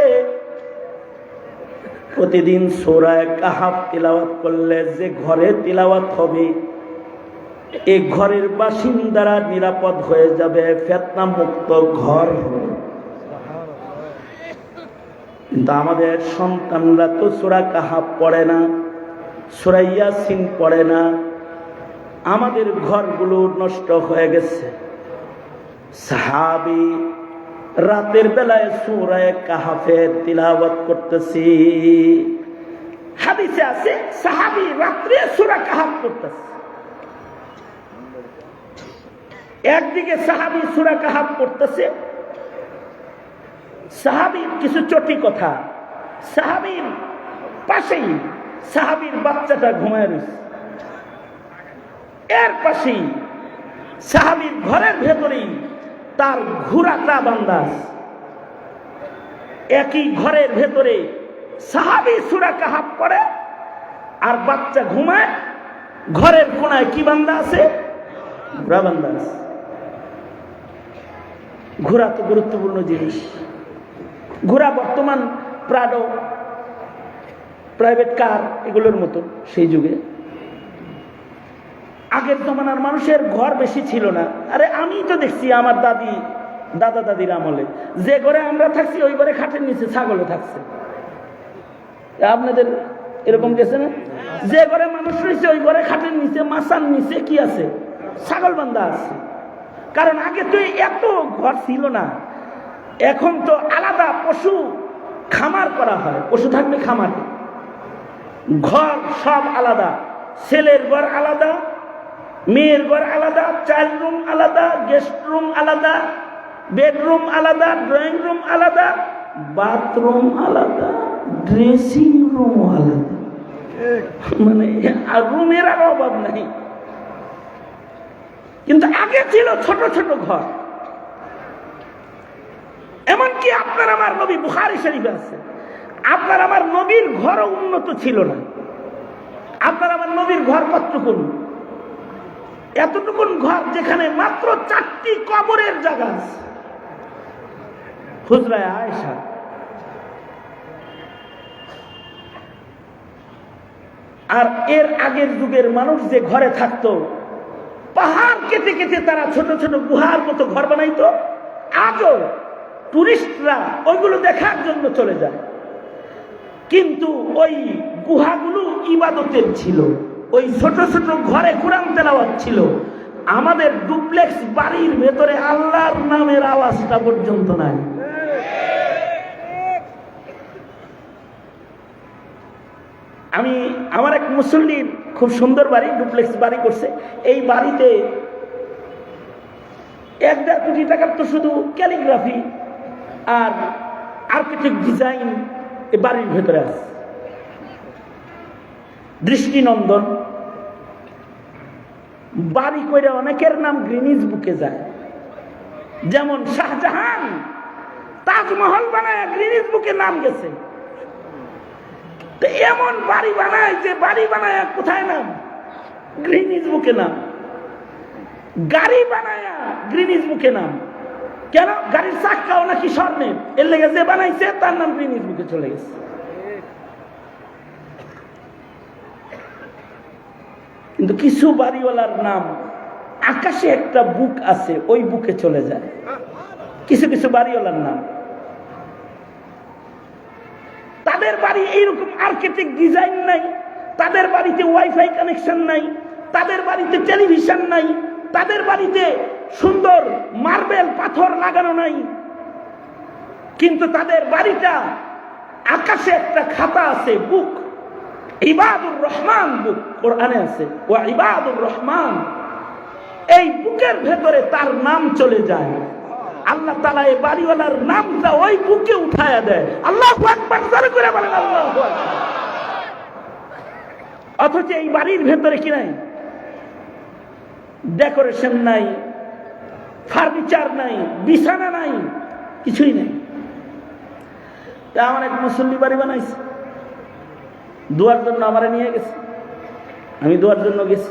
প্রতিদিন সূরা কাহাফ তিলাওয়াত করলে যে ঘরে তিলাওয়াত হবে, এই ঘরের বাসিন্দারা নিরাপদ হয়ে যাবে, ফিতনা মুক্ত ঘর হবে। কিন্তু আমাদের সন্তানরা তো সূরা কাহাফ পড়ে না, সূরা ইয়াসিন পড়ে না, আমাদের ঘরগুলো নষ্ট হয়ে গেছে। সাহাবী রাতের বেলায় সূরা কাহাফের তিলাওয়াত করতেছি, হাদিসে আছে সাহাবী রাত্রে সূরা কাহাফ করতেছে। একদিকে সাহাবী সূরা কাহাফ পড়তেছে, সাহাবীর কিছু চটি কথা, সাহাবীর পাশেই সাহাবীর বাচ্চাটা ঘুমায় রয়েছে, এর পাশেই সাহাবীর ঘরের ভেতরেই তার ঘোড়াটা বান্ধা আছে। একই ঘরের ভেতরে সাহাবী সূরা কাহাফ পড়ে আর বাচ্চা ঘুমায়, ঘরের কোনায় কি বান্ধা আছে? ঘোড়া বান্ধা আছে। ঘোড়া তো গুরুত্বপূর্ণ জিনিস। ঘোড়া বর্তমান প্রাডো, প্রাইভেট কার এগুলোর মতো সেই যুগে। আগের জমানার মানুষের ঘর বেশি ছিল না। আরে আমি তো দেখছি আমার দাদা দাদির আমলে যে ঘরে আমরা থাকছি ওই ঘরে খাটের নিচে ছাগলও থাকছে। আপনাদের এরকম গেছে না? যে ঘরে মানুষ রয়েছে ওই ঘরে খাটের নিচে মাচার নিচে কি আছে? ছাগল বান্ধা আছে। কারণ আগে তো এত ঘর ছিল না। এখন তো আলাদা পশু খামার করা হয়, পশু থাকবে খামারে। ঘর সব আলাদা, ছেলের ঘর আলাদা, মেয়ের ঘর আলাদা, চাইল্ড রুম আলাদা, গেস্ট রুম আলাদা, বেডরুম আলাদা, ড্রয়িং রুম আলাদা, বাথরুম আলাদা, ড্রেসিং রুম আলাদা। মানে রুমের আর অভাব নাই। কিন্তু আগে ছিল ছোট ছোট ঘর। এমনকি আপনার আমার নবী, বুখারী শরীফে আছে, আপনার আমার নবীর ঘরও উন্নত ছিল না। আপনার আমার নবীর ঘর কতটুকুন? এতটুকুন ঘর যেখানে মাত্র 4টি কবরের জায়গা আছে। হুজরায়ে আয়েশা, আর এর আগের যুগের মানুষ যে ঘরে থাকতো, পাহাড় কেটে কেটে তারা ছোট ছোট গুহার মতো ঘর বানাইতো। আজও টুরিস্টরা ওইগুলো দেখার জন্য চলে যায়, কিন্তু ওই গুহাগুলো ইবাদতের ছিল। ওই ছোট ছোট ঘরে কোরআন তেলাওয়াত ছিল। আমাদের ডুপ্লেক্স বাড়ির ভেতরে আল্লাহর নামের আওয়াজটা পর্যন্ত নাই। আমার এক মুসল্লির খুব সুন্দর বাড়ি, ডুপ্লেক্স বাড়ি করছে। এই বাড়িতে 1-1.5 কোটি টাকার তো শুধু ক্যালিগ্রাফি আর আর্কিটেক্ট ডিজাইন এই বাড়ির ভেতরে আছে। দৃষ্টিনন্দন বাড়ি কইরা অনেকের নাম গ্রিনিজ বুকে যায়। যেমন শাহজাহান তাজমহল বানায় গ্রিনিজ বুকে নাম গেছে। এমন বাড়ি বানায় যে বাড়ি বানায় কোথায় নাম? গ্রিনিজ বুকে নাম। গাড়ি বানায় গ্রিনিজ বুকে নাম। কেন? গাড়ির চাক্কাও নাকি স্বর্ণের, এর লেগে যে বানাইছে তার নাম গ্রিনিজ বুকে চলে গেছে। কিন্তু কিছু বাড়িওয়ালার নাম আকাশে একটা বুক আছে, ওই বুকে চলে যায়। কিছু কিছু বাড়িওয়ালার নাম, তাদের বাড়ি এইরকম আর্কিটেক্ট ডিজাইন নাই, তাদের বাড়িতে ওয়াইফাই কানেকশন নাই, তাদের বাড়িতে টেলিভিশন নাই, তাদের বাড়িতে সুন্দর মার্বেল পাথর লাগানো নাই, কিন্তু তাদের বাড়িটা আকাশে একটা খাতা আছে, বুক, ইবাদুর রহমান বুক, কোরআনে আছে ওয়া ইবাদুর রহমান। এই বুকের ভেতরে তার নাম চলে যায়। আল্লাহ তাআলা এই বাড়িওয়ালার নামটা ওই বুকে উঠায়া দেয়। আল্লাহু আকবার জোরে করে বলেন আল্লাহু আকবার। অথচ এই বাড়ির ভেতরে কি নাই? ডেকোরেশন নাই, ফার্নিচার নাই, বিছানা নাই, কিছুই নাই। তা আমার এক মুসল্লি বাড়ি বানাইছে, দোয়ার জন্য আমারে নিয়ে গেছে। আমি দোয়ার জন্য গেছি,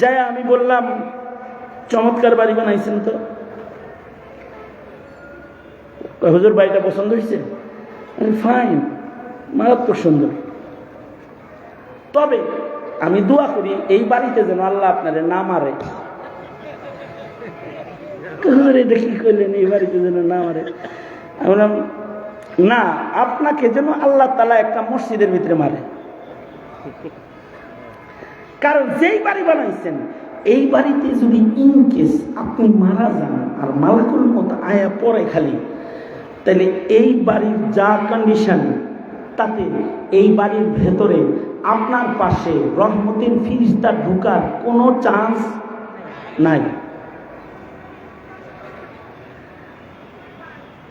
যাই আমি বললাম চমৎকার বাড়ি বানাইছেন তো। হুজুর বাড়িটা পছন্দ হয়েছে? ফাইন, মারাত্মক সুন্দর। তবে আমি দোয়া করি এই বাড়িতে যেন আল্লাহ আপনারে না মারে। এটা কি করলেন? এই বাড়িতে যেন না মারে। আমি বললাম না, আপনাকে যেন আল্লাহ তাআলা একটা মসজিদের ভিতরে মারে। কারণ যেই বাড়ি বানাইছেন এই বাড়িতে যদি ইনকেস আপনি মারা যান আর মালাকুল মত আয়া পরে খালি, তাহলে এই বাড়ির যা কন্ডিশন, তাতে এই বাড়ির ভেতরে আপনার পাশে রহমতের ফিরিস্তা ঢোকার কোনো চান্স নাই।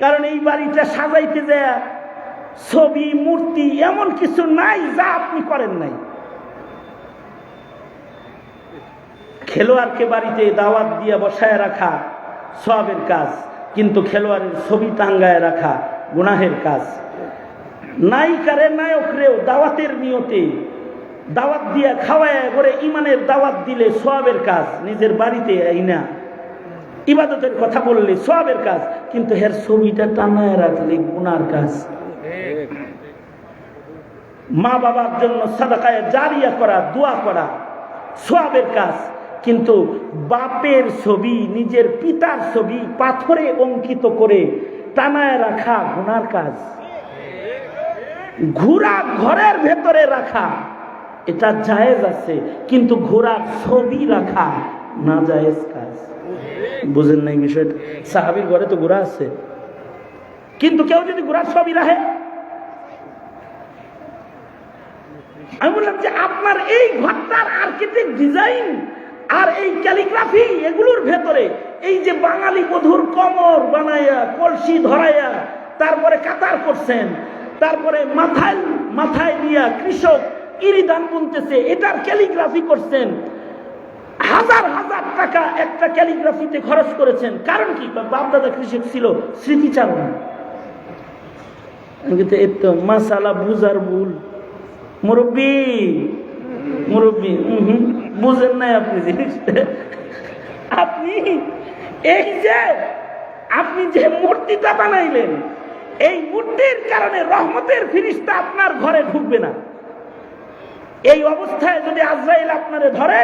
কারণ এই বাড়িটা সাজাইতে যায় ছবি মূর্তি এমন কিছু নাই যা আপনি করেন নাই। খেলোয়াড়কে বাড়িতে দাওয়াত দিয়ে বসায় রাখা সওয়াবের কাজ, কিন্তু খেলোয়াড়ের ছবি টাঙ্গায় রাখা গুনাহের কাজ। নায়িকারে নায়করেও দাওয়াতের নিয়তে দাওয়াত দিয়া খাওয়ায় করে ইমানের দাওয়াত দিলে সওয়াবের কাজ, নিজের বাড়িতে আইনা ইবাদতের কথা বললে সওয়াবের কাজ, কিন্তু এর ছবিটা টাঙ্গায় রাখলে গুনার কাজ। মা বাবার জন্য সাদাকায়ে জারিয়া করা, দোয়া করা সওয়াবের কাজ, কিন্তু বাপের ছবি, নিজের পিতার ছবি পাথরে অঙ্কিত করে টানায় রাখা গুনার কাজ। ঘোড়া ঘরের ভেতরে রাখা এটা জায়েজ আছে, কিন্তু ঘোড়ার ছবি রাখা না জায়েজ কাজ। বুঝেন নাই বিষয়টা? সাহাবীর ঘরে তো ঘোড়া আছে, কিন্তু কেউ যদি ঘোড়ার ছবি রাখে, আমি বললাম যে আপনার এই ঘরটার আর্কিটেক্ট ডিজাইন আর এই ক্যালিগ্রাফি এগুলোর ভেতরে এই যে বাঙালি বধুর কমর বানাইয়া কলসি ধরাইয়া তারপরে কাতার করছেন, তারপরে মাথায় নিয়ে কৃষক ইরিদান বুনতেছে, এটার ক্যালিগ্রাফি করছেন, হাজার হাজার টাকা একটা ক্যালিগ্রাফিতে খরচ করেছেন। কারণ কি? বাপদাদা কৃষক ছিল, স্মৃতিচারণ। কিন্তু এর তো মাসালা বুঝার ভুল। মুরব্বী বুঝেন নাই আপনি জিনিসটা। আপনি এই যে আপনি যে মূর্তিটা বানাইলেন, এই মূর্তির কারণে রহমতের ফিরিস্তা আপনার ঘরে ঢুকবে না। এই অবস্থায় যদি আজরাইল আপনারে ধরে,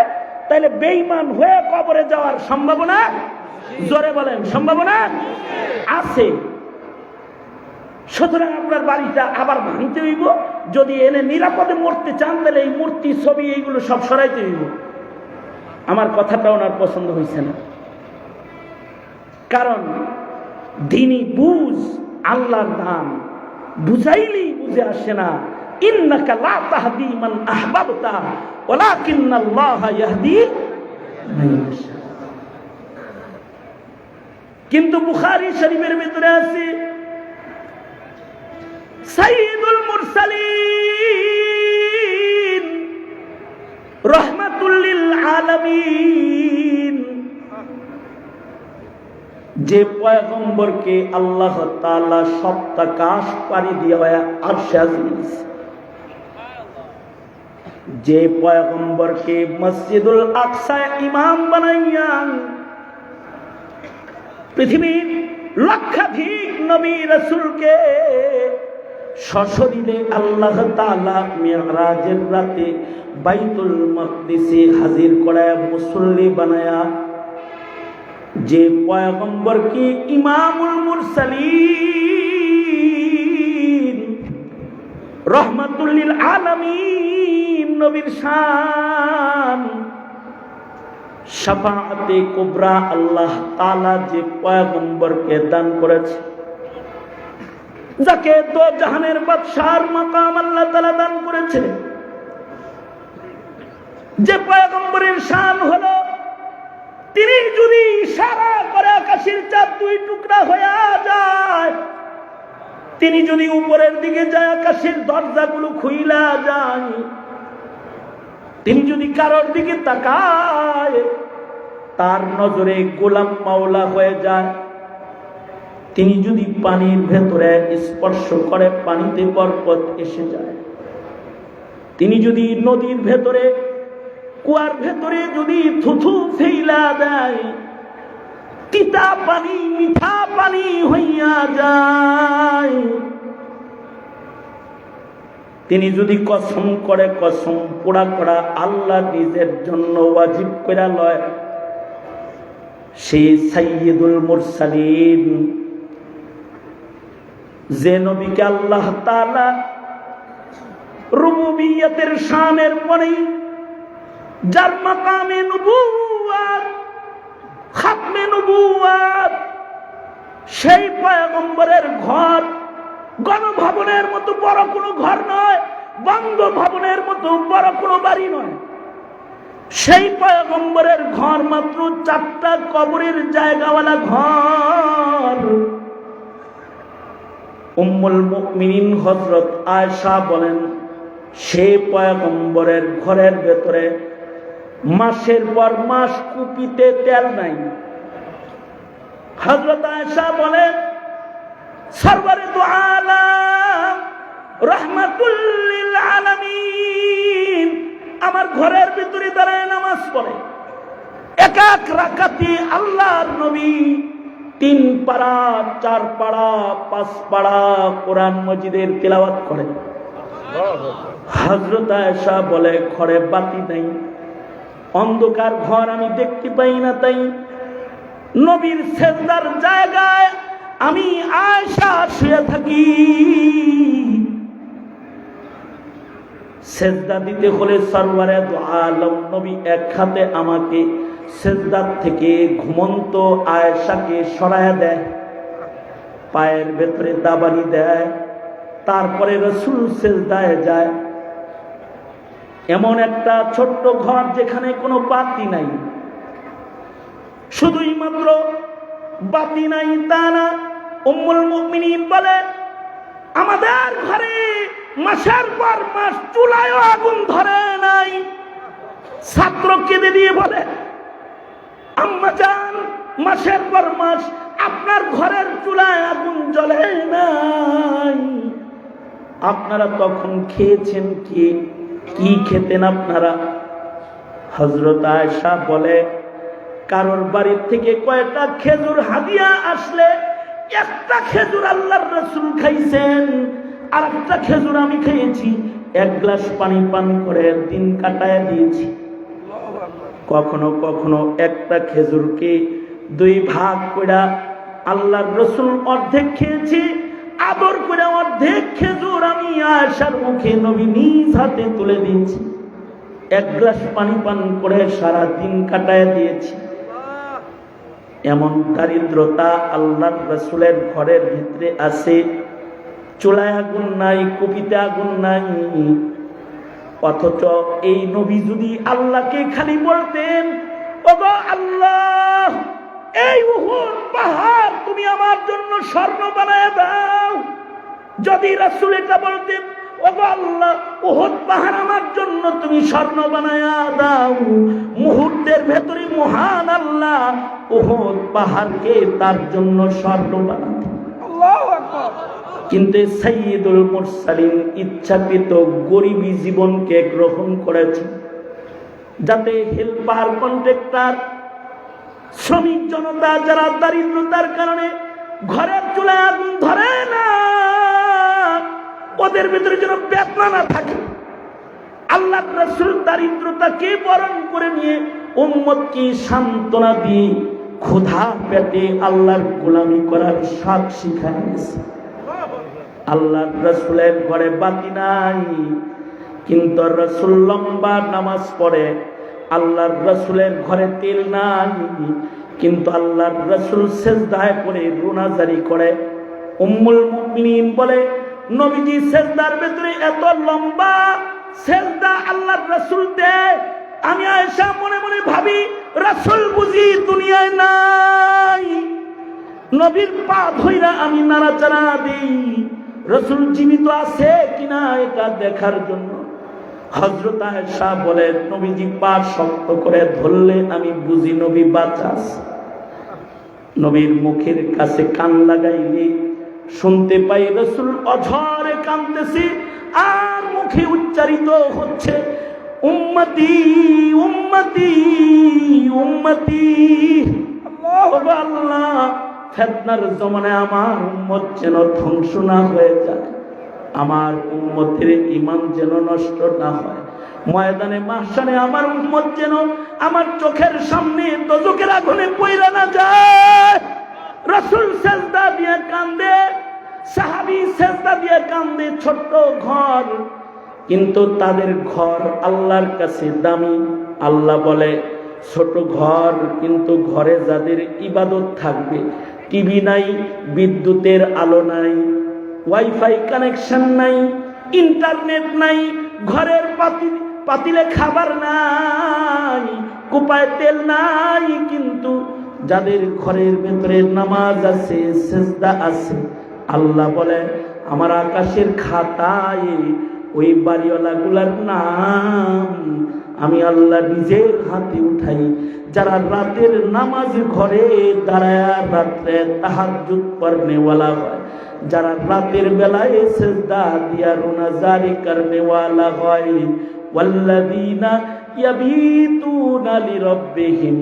তাহলে বেঈমান হয়ে কবরে যাওয়ার সম্ভাবনা, জোরে বলেন, সম্ভাবনা আছে। সুতরাং আপনার বাড়িটা আবার ভাঙতে হইব। যদি এনে নিরাপদে মরতে চান, তাহলে এই মূর্তি, ছবি, এইগুলো সব সরাইতে হইব। আমার কথাটা ওনার পছন্দ হয়েছে না, কারণ দিনই বুঝ, আল্লাহর নাম বুঝাইলেই বুঝে আসে না। ইন্নাকা লা তাহদি মান আহবাবতা ওয়ালাকিন্নাল্লাহা ইয়াহদি মান ইয়াশা। কিন্তু বুখারী শরীফের ভিতরে আছে সাইয়্যিদুল মুরসালিন রাহমাতুল লিল আলামিন, যে পয়গম্বরকে আল্লাহ তাআলা সপ্তাকাশ পাড়ি দিয়ে আরশে আজিম, যে পয়গম্বরকে মসজিদুল আকসা ইমাম বানাইয়া পৃথিবীর লক্ষাধিক নবী রাসূলকে সশরীরে আল্লাহ তাআলা মিরাজের রাতে বাইতুল মাকদিসে হাজির করায় মুসল্লি বানায়া, যে পয়গম্বরকে ইমামুল মুরসালিন রাহমাতুল লিল আলামিন নবীর শান, শাফাআতে কুবরা আল্লাহ তাআলা যে পয়গম্বরকে দান করেছে, যাকে দো জাহানের বাদশার মাকাম আল্লাহ তাআলা দান করেছে, যে পয়গম্বরের শান হলো তিনি যদি ইশারা করে আকাশের চাঁদ দুই টুকরা হয়ে যায়, তিনি যদি উপরের দিকে যায় আকাশের দরজাগুলো খুইলা যায়, তিনি যদি কারোর দিকে তাকায় তার নজরে গোলাম মাওলা হয়ে যায়, তিনি যদি পানির ভেতরে স্পর্শ করে পানিতে বরকত এসে যায়, তিনি যদি নদীর ভেতরে কুয়ার ভেতরে যদি থুথু ফেইলা দেয়, তিতা পানি মিঠা পানি হইয়া যায়, তিনি যদি কসম করে, কসম পোড়া করা আল্লাহ নিজের জন্য ওয়াজিব কইরা লয়, সেই সাইয়্যিদুল মুরসালিন, যে নবীকে আল্লাহ তাআলা রুবুবিয়তের শানের পরে, যার মাকামে নবুওয়াত, খাতমে নবুওয়াত, সেই পয়গম্বরের ঘর গণভবনের মতো বড় কোনো ঘর নয়, বঙ্গভবনের মতো বড় কোনো বাড়ি নয়। সেই পয়গম্বরের ঘর মাত্র 4টা কবরের জায়গাওয়ালা ঘর। উম্মুল মুমিনিন হযরত আয়েশা বলেন, সেই পয়গম্বরের ঘরের ভেতরে মাসের পর মাস কুপিতে তেল নাই। হযরত আয়েশা বলেন, সরওয়ারে দু আলাম রাহমাতুল লিল আলামিন আমার ঘরের ভিতরে দাঁড়ায় নামাজ পড়ে। এক এক রাকাতে আল্লাহর নবী 3 পারা 4 পারা 5 পারা কোরআন মজিদের তিলাওয়াত করে। হযরত আয়েশা বলে, ঘরে বাতি নাই, অন্ধকার ঘর, আমি দেখতে পাই না, তাই নবীর সেজদার জায়গায় আমি আয়েশা শুয়ে থাকি। সেজদা দিতে হলে সরওয়ারে দু আলম নবী এক হাতে আমাকে সেজদার থেকে ঘুমন্ত আয়েশাকে সরায়া দেয়, পায়ের ভেতরে দাবানি দেয়, তারপরে রাসূল সেজদায় যায়। এমন একটা ছোট্ট ঘর যেখানে কোনো বাতি নাই, শুধুই মাত্র বাতি নাই তা না, উম্মুল মুমিনিন বলে আমাদের ঘরে মাসের পর মাস চুলায়ও আগুন ধরে নাই। ছাত্র কেঁদে দিয়ে বলে, আম্মা জান, মাসের পর মাস আপনার ঘরের চুলায় আগুন জ্বলে নাই, আপনারা তখন খেয়েছেন কি? কি খেতেন আপনারা? হযরত আয়েশা বলে, কারোর বাড়ির থেকে কয়েকটা খেজুর হাদিয়া আসলে একটা খেজুর আল্লাহর রাসূল খাইছেন, আর একটা খেজুর আমি খেয়েছি, 1 গ্লাস পানি পান করে দিন কাটায় দিয়েছি। কখনো কখনো একটা খেজুরকে 2 ভাগ করে আল্লাহর রাসূল অর্ধেক খেয়েছি, আদর করে অর্ধেক খেজুর আমি আয়েশার মুখে নবী নিজ হাতে তুলে দিয়েছি, 1 গ্লাস পানি পান করে সারা দিন কাটায় দিয়েছি। এমন দারিদ্রতা আল্লাহর রাসূলের ঘরের ভিতরে আছে, চুলায় আগুন নাই, কুপিতে আগুন নাই। অথচ এই নবী যদি আল্লাহকে খালি বলতেন, ওগো আল্লাহ, এই উহুদ পাহাড় তুমি আমার জন্য স্বর্ণ বানায় দাও, যদি রাসূল এটা বলতেন, ওগো আল্লাহ, উহুদ পাহাড় আমার জন্য তুমি স্বর্ণ বানায়া দাও, মুহূর্তের ভেতরে মহান আল্লাহ উহুদ পাহাড়কে তার জন্য স্বর্ণ বানাতেন। আল্লাহু আকবার। কিন্তু সাইয়্যিদুল মুরসালিন ইচ্ছাকৃত গরিবী জীবনকে গ্রহণ করেছেন, যাতে হেল্পার, কন্ট্রাক্টর, শ্রমিক জনতা যারা দারিদ্রতার কারণে ঘরের চুলায় আগুন ধরে না, ওদের ভিতরে যেন বেদনা না থাকে। আল্লাহর রাসূল দারিদ্রতাকে বরণ করে নিয়ে উম্মতকে সান্ত্বনা দিয়ে ক্ষুধা পেটে আল্লাহর গোলামি করার স্বাদ শিখায় গেছে। আল্লাহর রাসূলের ঘরে বাতি নাই, কিন্তু রাসূল লম্বা নামাজ পড়ে। আল্লাহর রাসূলের ঘরে তেল নাই, কিন্তু আল্লাহর রাসূল সেজদায় পড়ে রুনাজারি করে। উম্মুল মুমিনিন বলে, নবীজি সেজদার ভেতরে এত লম্বা সেজদা আল্লাহর রাসূল দেয়, আমি আয়েশা মনে মনে ভাবি, রাসূল বুঝি দুনিয়ায় নাই। নবীর পা ধইরা আমি নাড়াচাড়া দেই, রাসূল জীবিত আছে কিনা এটা দেখার জন্য। হযরত আয়েশা বলে, নবীজি পা শক্ত করে ধরলে আমি বুঝি নবী বাঁচা আছে। নবীর মুখের কাছে কান লাগাইলে শুনতে পাই রাসূল অঝরে কাঁদতেছে, আর মুখে উচ্চারিত হচ্ছে, উম্মতি উম্মতি উম্মতি। আল্লাহ, ফিতনার জমানায় আমার উম্মত যেন ধ্বংস না হয়ে যায়, আমার উম্মতের ঈমান যেন নষ্ট না হয়, ময়দানে মাহশারে আমার উম্মত যেন আমার চোখের সামনে দোজখের আগুনে পইরা না যায়। রাসূল সেজদা দিয়ে কান্দে, সাহাবী সেজদা দিয়ে কান্দে। ছোট্ট ঘর, কিন্তু তাদের ঘর আল্লাহর কাছে দামি। আল্লাহ বলে, ছোট ঘর, কিন্তু ঘরে যাদের ইবাদত থাকবে, টিভি নাই, বিদ্যুতের আলো নাই, ওয়াইফাই কানেকশন নাই, ইন্টারনেট নাই, ঘরের পাতিলে খাবার নাই, কুপায় তেল নাই, কিন্তু যাদের ঘরের ভেতরে নামাজ আছে, সেজদা আছে, আল্লাহ বলে আমার আকাশের খাতায় ওই বাড়িওয়ালা গুলার নাম আমি আল্লাহ নিজের হাতে উঠাই। যারা রাতের নামাজ ঘরে দাঁড়ায় রাত্রে তাহাজ্জুদ পড়নেওয়ালা হয়, যারা রাতের বেলায় সিজদা দিয়া রুনাজারি করনেওয়ালা হয়, ওয়াল্লাযীনা ইয়াবিতুনা লিরাব্বিহিম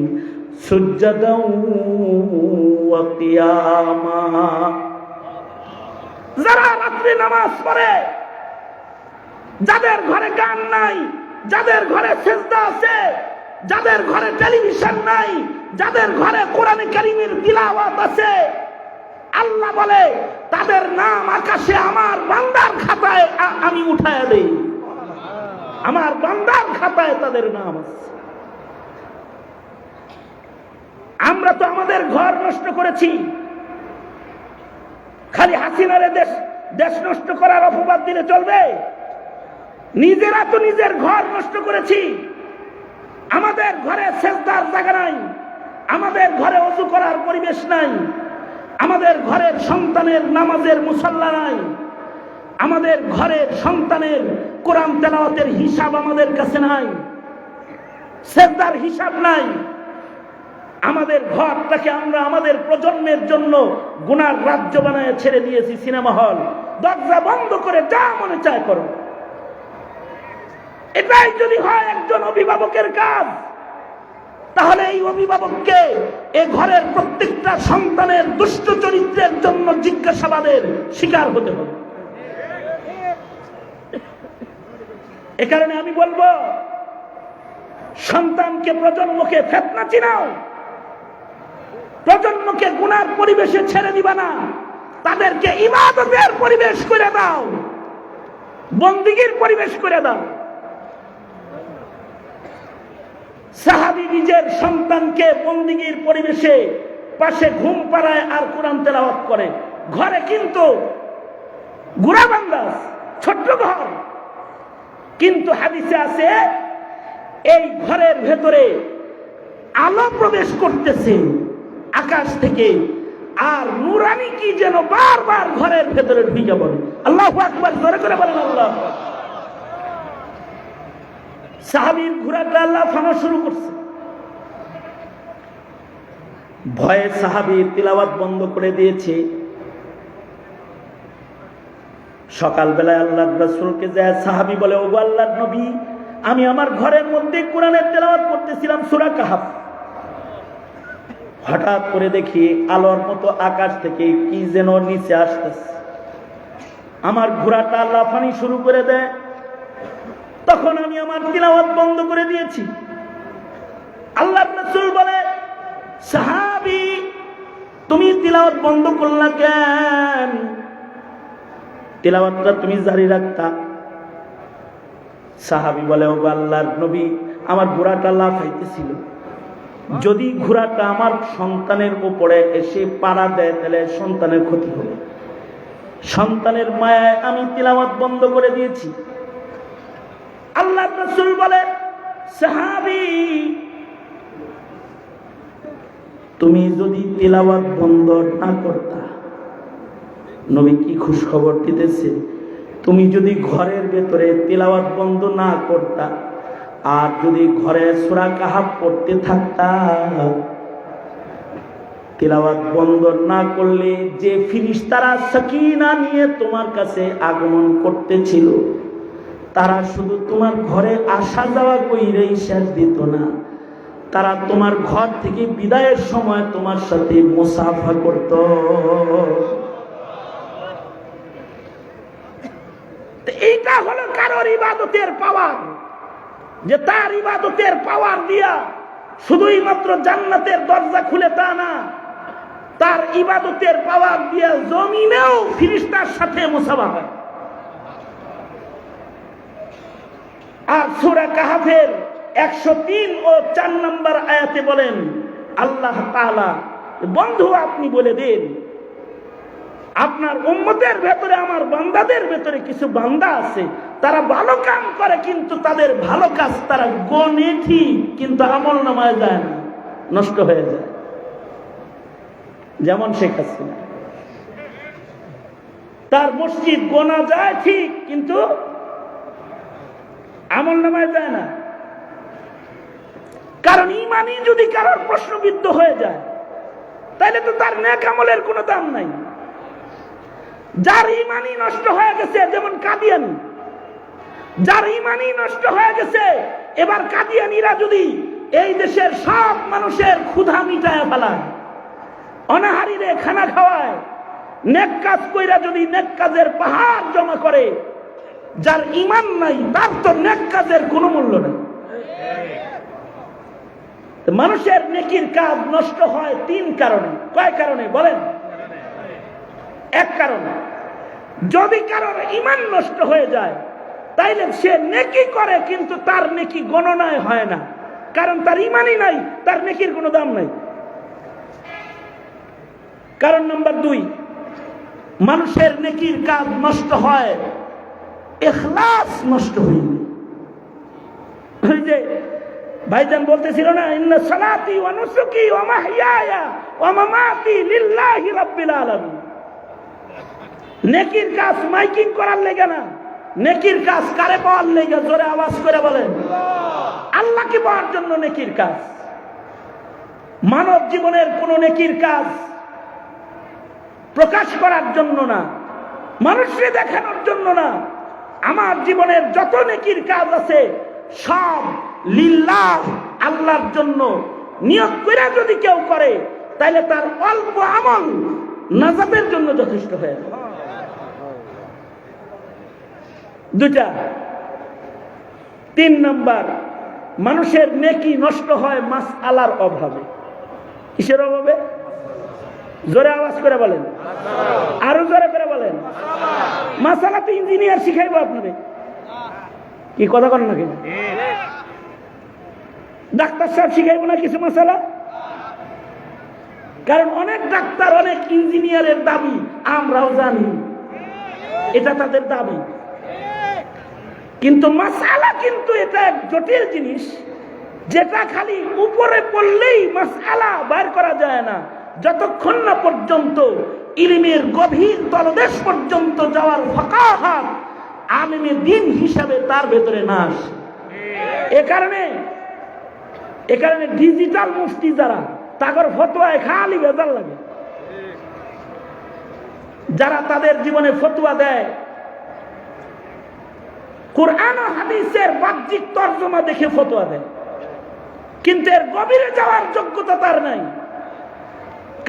সুজদাও ওয়া কিয়ামা। যারা রাত্রে নামাজ পড়ে, যাদের ঘরে গান নাই, যাদের ঘরে সিজদা আছে, যাদের ঘরে টেলিভিশন নাই, যাদের ঘরে কোরআনে কারীমের তিলাওয়াত আছে, আল্লাহ বলে তাদের নাম আকাশে আমার বান্দার খাতায় আমি উঠায় দেই। আমার বান্দার খাতায় তাদের নাম আছে। আমরা তো আমাদের ঘর নষ্ট করেছি। খালি হাসিনারে দেশ নষ্ট করার অপবাদ দিলে চলবে? নিজেরা তো নিজের ঘর নষ্ট করেছি। আমাদের ঘরে সেজদার জায়গা নাই, আমাদের ঘরে ওযু করার পরিবেশ নাই, আমাদের ঘরের সন্তানের নামাজের মুসাল্লা নাই, আমাদের ঘরের সন্তানের কোরআন তেলাওয়াতের হিসাব আমাদের কাছে নাই, সেজদার হিসাব নাই। আমাদের ঘরটাকে আমরা আমাদের প্রজন্মের জন্য গুনার রাজ্য বানায় ছেড়ে দিয়েছি সিনেমা হল। দরজা বন্ধ করে যা মনে চায় করো। এটাই যদি হয় একজন অভিভাবকের কাজ, তাহলে এই অভিভাবককে এ ঘরের প্রত্যেকটা সন্তানের দুষ্ট চরিত্রের জন্য জিজ্ঞাসাবাদের শিকার হতে হবে। এ কারণে আমি বলবো, সন্তানকে প্রজন্মকে ফিতনা চিনাও, প্রজন্মকে গুনার পরিবেশে ছেড়ে দিবা না, তাদেরকে ইবাদতের পরিবেশ করে দাও, বন্দিগির পরিবেশ করে দাও। সাহাবী নিজের সন্তানকে বন্দিগির পরিবেশে পাশে ঘুম পাড়ায় আর কোরআন তেলাওয়াত করে। ঘরে কিন্তু গুড়াবান্দাস, ছোট্ট ঘর, কিন্তু হাদিসে আছে এই ঘরের ভেতরে আলো প্রবেশ করতেছে আকাশ থেকে, আর নূরানি কি যেন বারবার ঘরের ভেতরে ঢুকে পড়ে। আল্লাহু আকবার, জোরে করে বলেন আল্লাহ। সাহাবীর ঘোড়াটা আল্লাহ ফানা শুরু করছে। ভয়ে সাহাবী তিলাওয়াত বন্ধ করে দিয়েছে। সকালবেলায় আল্লাহর রাসূলকে যায় সাহাবী বলে, ওগো আল্লাহর নবী, আমি আমার ঘরের মধ্যে কোরআনের তেলাওয়াত করতেছিলাম সূরা কাহফ। হঠাৎ করে দেখি আলোর মতো আকাশ থেকে কি যেন নিচে আসতেছে। আমার ঘোড়াটা লাফানি শুরু করে দেয়। তখন আমি আমার তিলাওয়াত বন্ধ করে দিয়েছি। আল্লাহর রাসূল বলে, সাহাবী তুমি তিলাওয়াত বন্ধ করলা কেন? তিলাওয়াতটা তুমি জারি রাখতা। সাহাবী বলে, ওগো আল্লাহর নবী, আমার ঘোড়াটা লাফাইতেছিল। যদি ঘোড়াটা আমার সন্তানের উপরে এসে পাড়া দেয় তাহলে সন্তানের ক্ষতি হবে। সন্তানের মায়ায় আমি তিলাওয়াত বন্ধ করে দিয়েছি। আল্লাহর রাসূল বলে, সাহাবী তুমি যদি তিলাওয়াত বন্ধ না করতা, নবী কি খুশ খবর দিতেছে, তুমি যদি ঘরের ভেতরে তিলাওয়াত বন্ধ না করতা, আর যদি ঘরে সূরা কাহফ পড়তে থাকতা, তিলাওয়াত বন্ধ না করলে যে ফেরেশতারা সাকিনা নিয়ে তোমার কাছে আগমন করতেছিল, তারা শুধু তোমার ঘরে আসা যাওয়া কইরেই শেষ দিত না, তারা তোমার ঘর থেকে বিদায়ের সময় তোমার সাথে মুসাফা করত। এইটা হলো কারোর ইবাদতের পাওয়ার, যে তার ইবাদতের পাওয়ার দিয়া শুধুই মাত্র জান্নাতের দরজা খুলে তা না, তার ইবাদতের পাওয়ার দিয়া জমিনেও ফেরেশতার সাথে মুসাফা হয়। আর সূরা কাহফের 103 ও 4 নম্বর আয়াতে বলেন আল্লাহ তাআলা, বন্ধু আপনি বলে দেন আপনার উম্মতের ভেতরে, আমার বান্দাদের ভেতরে কিছু বান্দা আছে, তারা ভালো কাম করে, কিন্তু তাদের ভালো কাজ তারা গনে ঠিক, কিন্তু আমল নামায় যায় না, নষ্ট হয়ে যায়। যেমন শেখ হাসিনা, তার মসজিদ গোনা যায় ঠিক, কিন্তু আমল নামায় যায় না। কারণ ইমানই যদি কারোর প্রশ্নবিদ্ধ হয়ে যায় তাহলে তো তার নেক আমলের কোনো দাম নাই। যার ইমানই নষ্ট হয়ে গেছে, যেমন কাদিয়ানি, যার ইমানই নষ্ট হয়ে গেছে, এবার কাদিয়ানিরা যদি এই দেশের সব মানুষের ক্ষুধা মিটায় ফেলায়, অনাহারীরে খানা খাওয়ায়, নেক কাজ কইরা যদি নেক কাজের পাহাড় জমা করে, যার ইমান নাই তার তো নেক কাজের কোনো মূল্য নেই। মানুষের নেকির কাজ নষ্ট হয় 3 কারণে। কয় কারণে বলেন? এক কারণে, যদি কারোর ইমান নষ্ট হয়ে যায় তাইলে সে নেকি করে কিন্তু তার নেকি গণনায় হয় না, কারণ তার ইমানই নাই, তার নেকির কোনো দাম নাই। কারণ নাম্বার 2, মানুষের নেকির কাজ নষ্ট হয় ইখলাস নষ্ট হয়ে। ওই যে ভাইজান বলতেছিল না, ইন্না সালাতি ওয়া নুসুকি ওয়া মাহইয়ায়া ওয়া মামাতি লিল্লাহি রাব্বিল আলামিন। নেকির কাজ মাইকিং করার লেগে না, নেকির কাজ কারে পাওয়ার লেগে? জোরে আওয়াজ করে বলেন, আল্লাহকে পাওয়ার জন্য নেকির কাজ। মানব জীবনের কোন নেকির কাজ প্রকাশ করার জন্য না, মানুষকে দেখানোর জন্য না। আমার জীবনের যত নেকির কাজ আছে সব লিল্লাহ, আল্লাহর জন্য নিয়ত করে যদি কেউ করে তাহলে তার অল্প আমল নাজাতের জন্য যথেষ্ট হয়ে যায়। 2টা। 3 নাম্বার, মানুষের নেকি নষ্ট হয় মাসআলার অভাবে। কিসের অভাবে? জোরে আওয়াজ করে বলেন, আরো জোরে করে বলেন। মাসালা তো ইঞ্জিনিয়ার শিখাইবো আপনাদের, কি কথা করেন না? কিন্তু ডাক্তার সাহেব শিখাইবো না কিছু মাসালা? কারণ অনেক ডাক্তার, অনেক ইঞ্জিনিয়ারের দাবি আমরাও জানি, এটা তাদের দাবি, কিন্তু মাসালা কিন্তু এটা এক জটিল জিনিস, যেটা খালি উপরে পড়লেই মাসালা বাইর করা যায় না, যতক্ষণ না পর্যন্ত ইলমের গভীর তলদেশ পর্যন্ত যাওয়ার ফাকাহাত আলেমে দ্বীন হিসাবে তার ভেতরে না আসে। এ কারণে ডিজিটাল মুফতি যারা, তাদের ফতোয়ায় খালি ভেজাল লাগে। যারা তাদের জীবনে ফতোয়া দেয় কুরআন ও হাদিসের বাহ্যিক তরজমা দেখে ফতোয়া দেয়, কিন্তু এর গভীরে যাওয়ার যোগ্যতা তার নাই।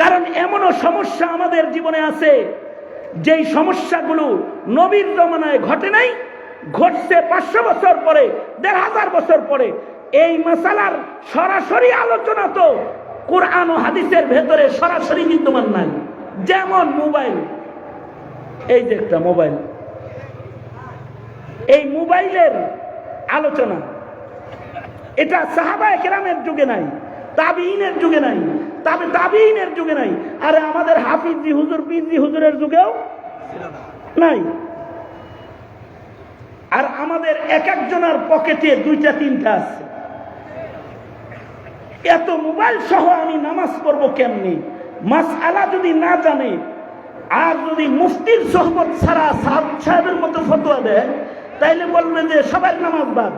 কারণ এমনও সমস্যা আমাদের জীবনে আছে যেই সমস্যাগুলো নবীর জমানায় ঘটে নাই, ঘটছে 500 বছর পরে, 1500 বছর পরে। এই মাসালার সরাসরি আলোচনা তো কুরআন ও হাদিসের ভেতরে সরাসরি বিদ্যমান নাই। যেমন মোবাইল, এই যে একটা মোবাইল, এই মোবাইলের আলোচনা এটা সাহাবায়ে কেরামের যুগে নাই, তাবিঈনের যুগে নাই, তাবিঈনের যুগে নাই, আরে আমাদের হাফিজি হুজুর, পীরজি হুজুরের যুগেও নাই। আর আমাদের এক একজনের পকেটে 2টা 3টা আছে। এত মোবাইল সহ আমি নামাজ পড়বো কেমনি? মাসআলা যদি না জানে, আর যদি মুফতির সোহবত ছাড়া সাহেবের মতো ফতোয়া দেয়, তাইলে বলবে যে সবাই নামাজ বাদ।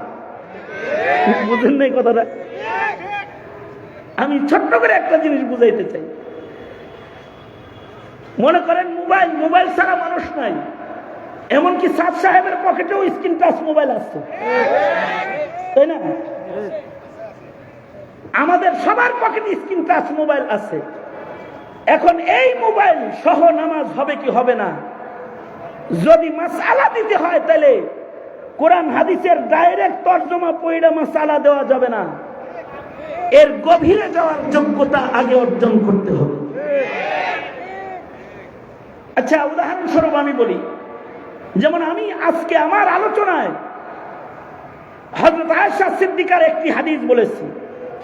বুঝেন নাই কথাটা? আমি ছোট্ট করে একটা জিনিস বুঝাইতে চাই। মনে করেন মোবাইল ছাড়া মানুষ নাই, এমনকি সাদ সাহেবের পকেটেও স্ক্রিন টাচ মোবাইল আসছে, তাই না? আমাদের সবার পকেটে স্ক্রিন টাচ মোবাইল আছে। এখন এই মোবাইল সহ নামাজ হবে কি হবে না? যদি মাসআলা দিতে হয় তাহলে কোরআন হাদিসের ডাইরেক্ট তরজমা পড়ে মাসআলা দেওয়া যাবে না, এর গভীরে যাওয়ার যোগ্যতা আগে অর্জন করতে হবে। আচ্ছা, উদাহরণস্বরূপ আমি বলি, যেমন আমি আজকে আমার আলোচনায় হযরত আয়েশা সিদ্দিকার একটি হাদিস বলেছি।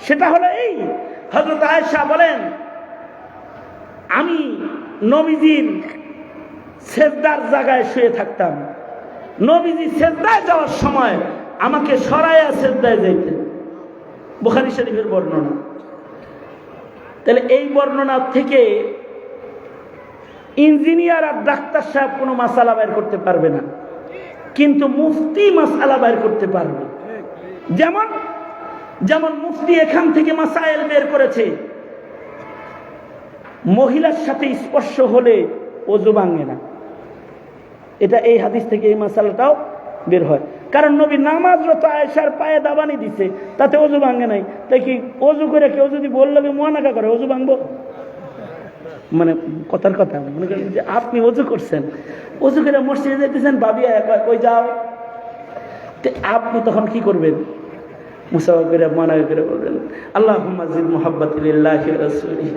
সেটা হলো এই, হযরত আয়েশা বলেন, আমি নবীজির সেজদার জায়গায় শুয়ে থাকতাম, নবীজি সেজদায় যাওয়ার সময় আমাকে সরাইয়া সেজদায় যাইতেন। বুখারী শরীফের বর্ণনা। তাহলে এই বর্ণনা থেকে ইঞ্জিনিয়ার আর ডাক্তার সাহেব কোনো মাসালা বের করতে পারবে না। কিন্তু মুফতি মাসআলা বের করতে পারবে। যেমন যেমন মুফতি এখান থেকে মাসাইল বের করেছে, মহিলার সাথে স্পর্শ হলে ওযু ভাঙে না। এটা এই হাদিস থেকে এই মাসালাটাও বের হয়। কারণ নবী নামাজরত আয়েশার পায়ে দাবানি দিছে, তাতে ওযু ভাঙে নাই। তাই কি ওযু করে কেউ যদি বললো মুয়ানাকা করে ওযু ভাঙবো? মানে কথার কথা, মনে করেন যে আপনি ওযু করছেন, ওযু করে মসজিদে যেতেছেন, ভাবিয়া কই যাও, আপনি তখন কি করবেন? মুসাফা করে মানা করে বলবেন আল্লাহুম্মা জিদ মুহাব্বাতি লিল্লাহি ওয়া রাসূলিহি,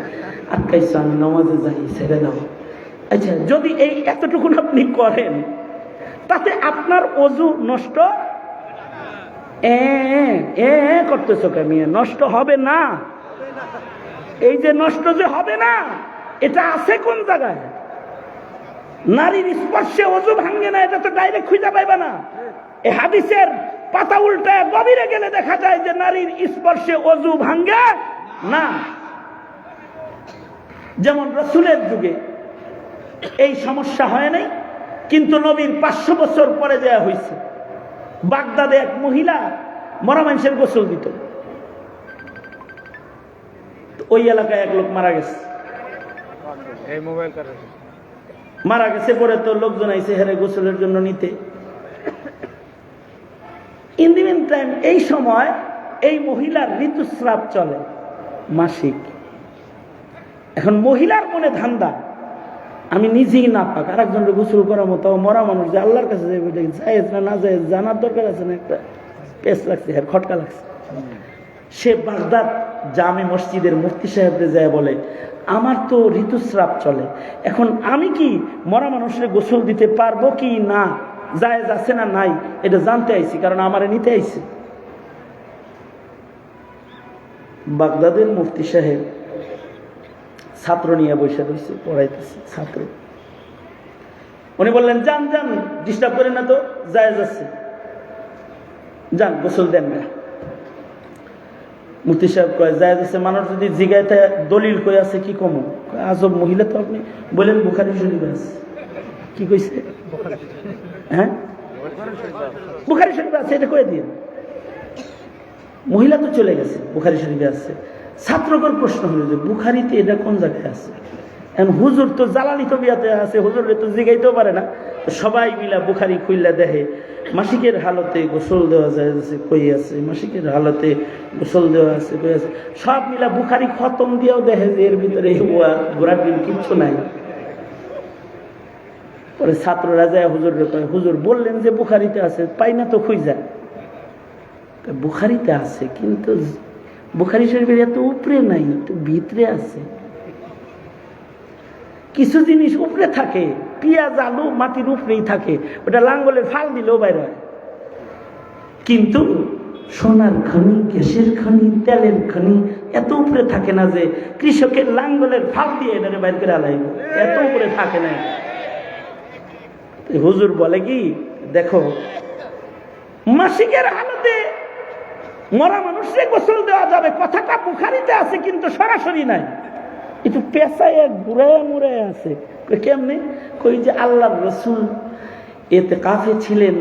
আটকাইছো আমি নামাজে যাই, ছেড়ে দাও। আচ্ছা, যদি এই এতটুকুন আপনি করেন, তাতে আপনার ওযু নষ্ট করতেছো কেমিয়া? নষ্ট হবে না। এই যে নষ্ট যে হবে না, এটা আছে কোন জায়গায়? নারীর স্পর্শে ওযু ভাঙে না, এটা তো ডাইরেক্ট খুঁজে পাইবা না। এই হাদিসের পাতা উল্টায় গভীরে গেলে দেখা যায় যে নারীর স্পর্শে ওযু ভাঙে না। যেমন রাসূলের যুগে এই সমস্যা হয় নাই, কিন্তু নবীর 500 বছর পরে দেয়া হয়েছে। বাগদাদে এক মহিলা মরা মানুষের গোসল দিত, ওই এলাকায় এক লোক মারা গেছে। মারা গেছে পরে তো লোকজন আইসে হেরে গোসলের জন্য নিতে। ইন দি মিন টাইম এই সময় এই মহিলার ঋতুস্রাব চলে, মাসিক। এখন মহিলার মনে ধান্দা, আমি নিজেই না পাক, আর একজনকে গোসল করার মতো মরা মানুষ যে আল্লাহর কাছে যাবে, জায়েজ না না জায়েজ জানার দরকার আছে না? একটা পেস লাগছে, খটকা লাগছে। সে বাগদাদ জামে মসজিদের মুফতি সাহেবরে যায় বলে, আমার তো ঋতুস্রাব চলে, এখন আমি কি মরা মানুষের গোসল দিতে পারবো কি না, জায়েজ আছে না নাই, এটা জানতে আইছি, কারণ আমারে নিতে আইছে। বাগদাদের মুফতি সাহেব ছাত্র নিয়ে বসে রয়েছে, পড়াইতেছে ছাত্র। উনি বললেন, যান যান, ডিস্টার্ব করেন না তো, জায়েজ আছে, যান গোসল দেন না। মুফতি সাহেব কয়, জায়েজ আছে মানুষ যদি জিগাইতে দলিল কই আছে কি কম? আজব মহিলা তো আপনি। বলেন বুখারী শরীফে আছে। কি কইছে? হ্যাঁ, বুখারী শরীফে আছে, এটা কয়ে দিন। মহিলা তো চলে গেছে, বুখারী শরীফে আছে। ছাত্রকর প্রশ্ন হলো যে বুখারীতে এটা কোন জায়গায় আছে? এখন হুজুর তো জালালি তো বিয়াতে আছে, হুজুরে তো জিগাইতেও পারে না। সবাই মিলা বুখারী খুললা দেখে, মাসিকের হালতে গোসল দেওয়া যায় কই আছে, মাসিকের হালতে গোসল দেওয়া আছে কই আছে। সব মিলা বুখারী খতম দিয়েও দেখে যে এর ভিতরে ঘোরার দিন কিচ্ছু নাই। পরে ছাত্ররা যায় হুজুরে কয়, হুজুর বললেন যে বুখারীতে আছে, পাই না তো খুঁজা। বুখারীতে আছে, কিন্তু বুখারী শরীফের এত উপরে নাই, একটু ভিতরে আছে। কিছু জিনিস উপরে থাকে, পেঁয়াজ আলু মাটির উপরেই থাকে, ওটা লাঙ্গলের ফাল দিলেও বাইরে হয়। কিন্তু সোনার খনি, গ্যাসের খনি, তেলের খনি এত উপরে থাকে না যে কৃষকের লাঙ্গলের ফাল দিয়ে এটাকে বাইর করে আলাইব, এত উপরে থাকে না। হুজুর বলে কি, দেখো মাসিকের হালতে মরা মানুষকে গোসল দেওয়া যাবে, কথাটা বুখারীতে আছে কিন্তু সরাসরি নাই, একটু পেশায় ঘুরায় মুড়ায় আছে। কেমনে? কই যে আল্লাহর রাসূল ইতিকাফে ছিলেন,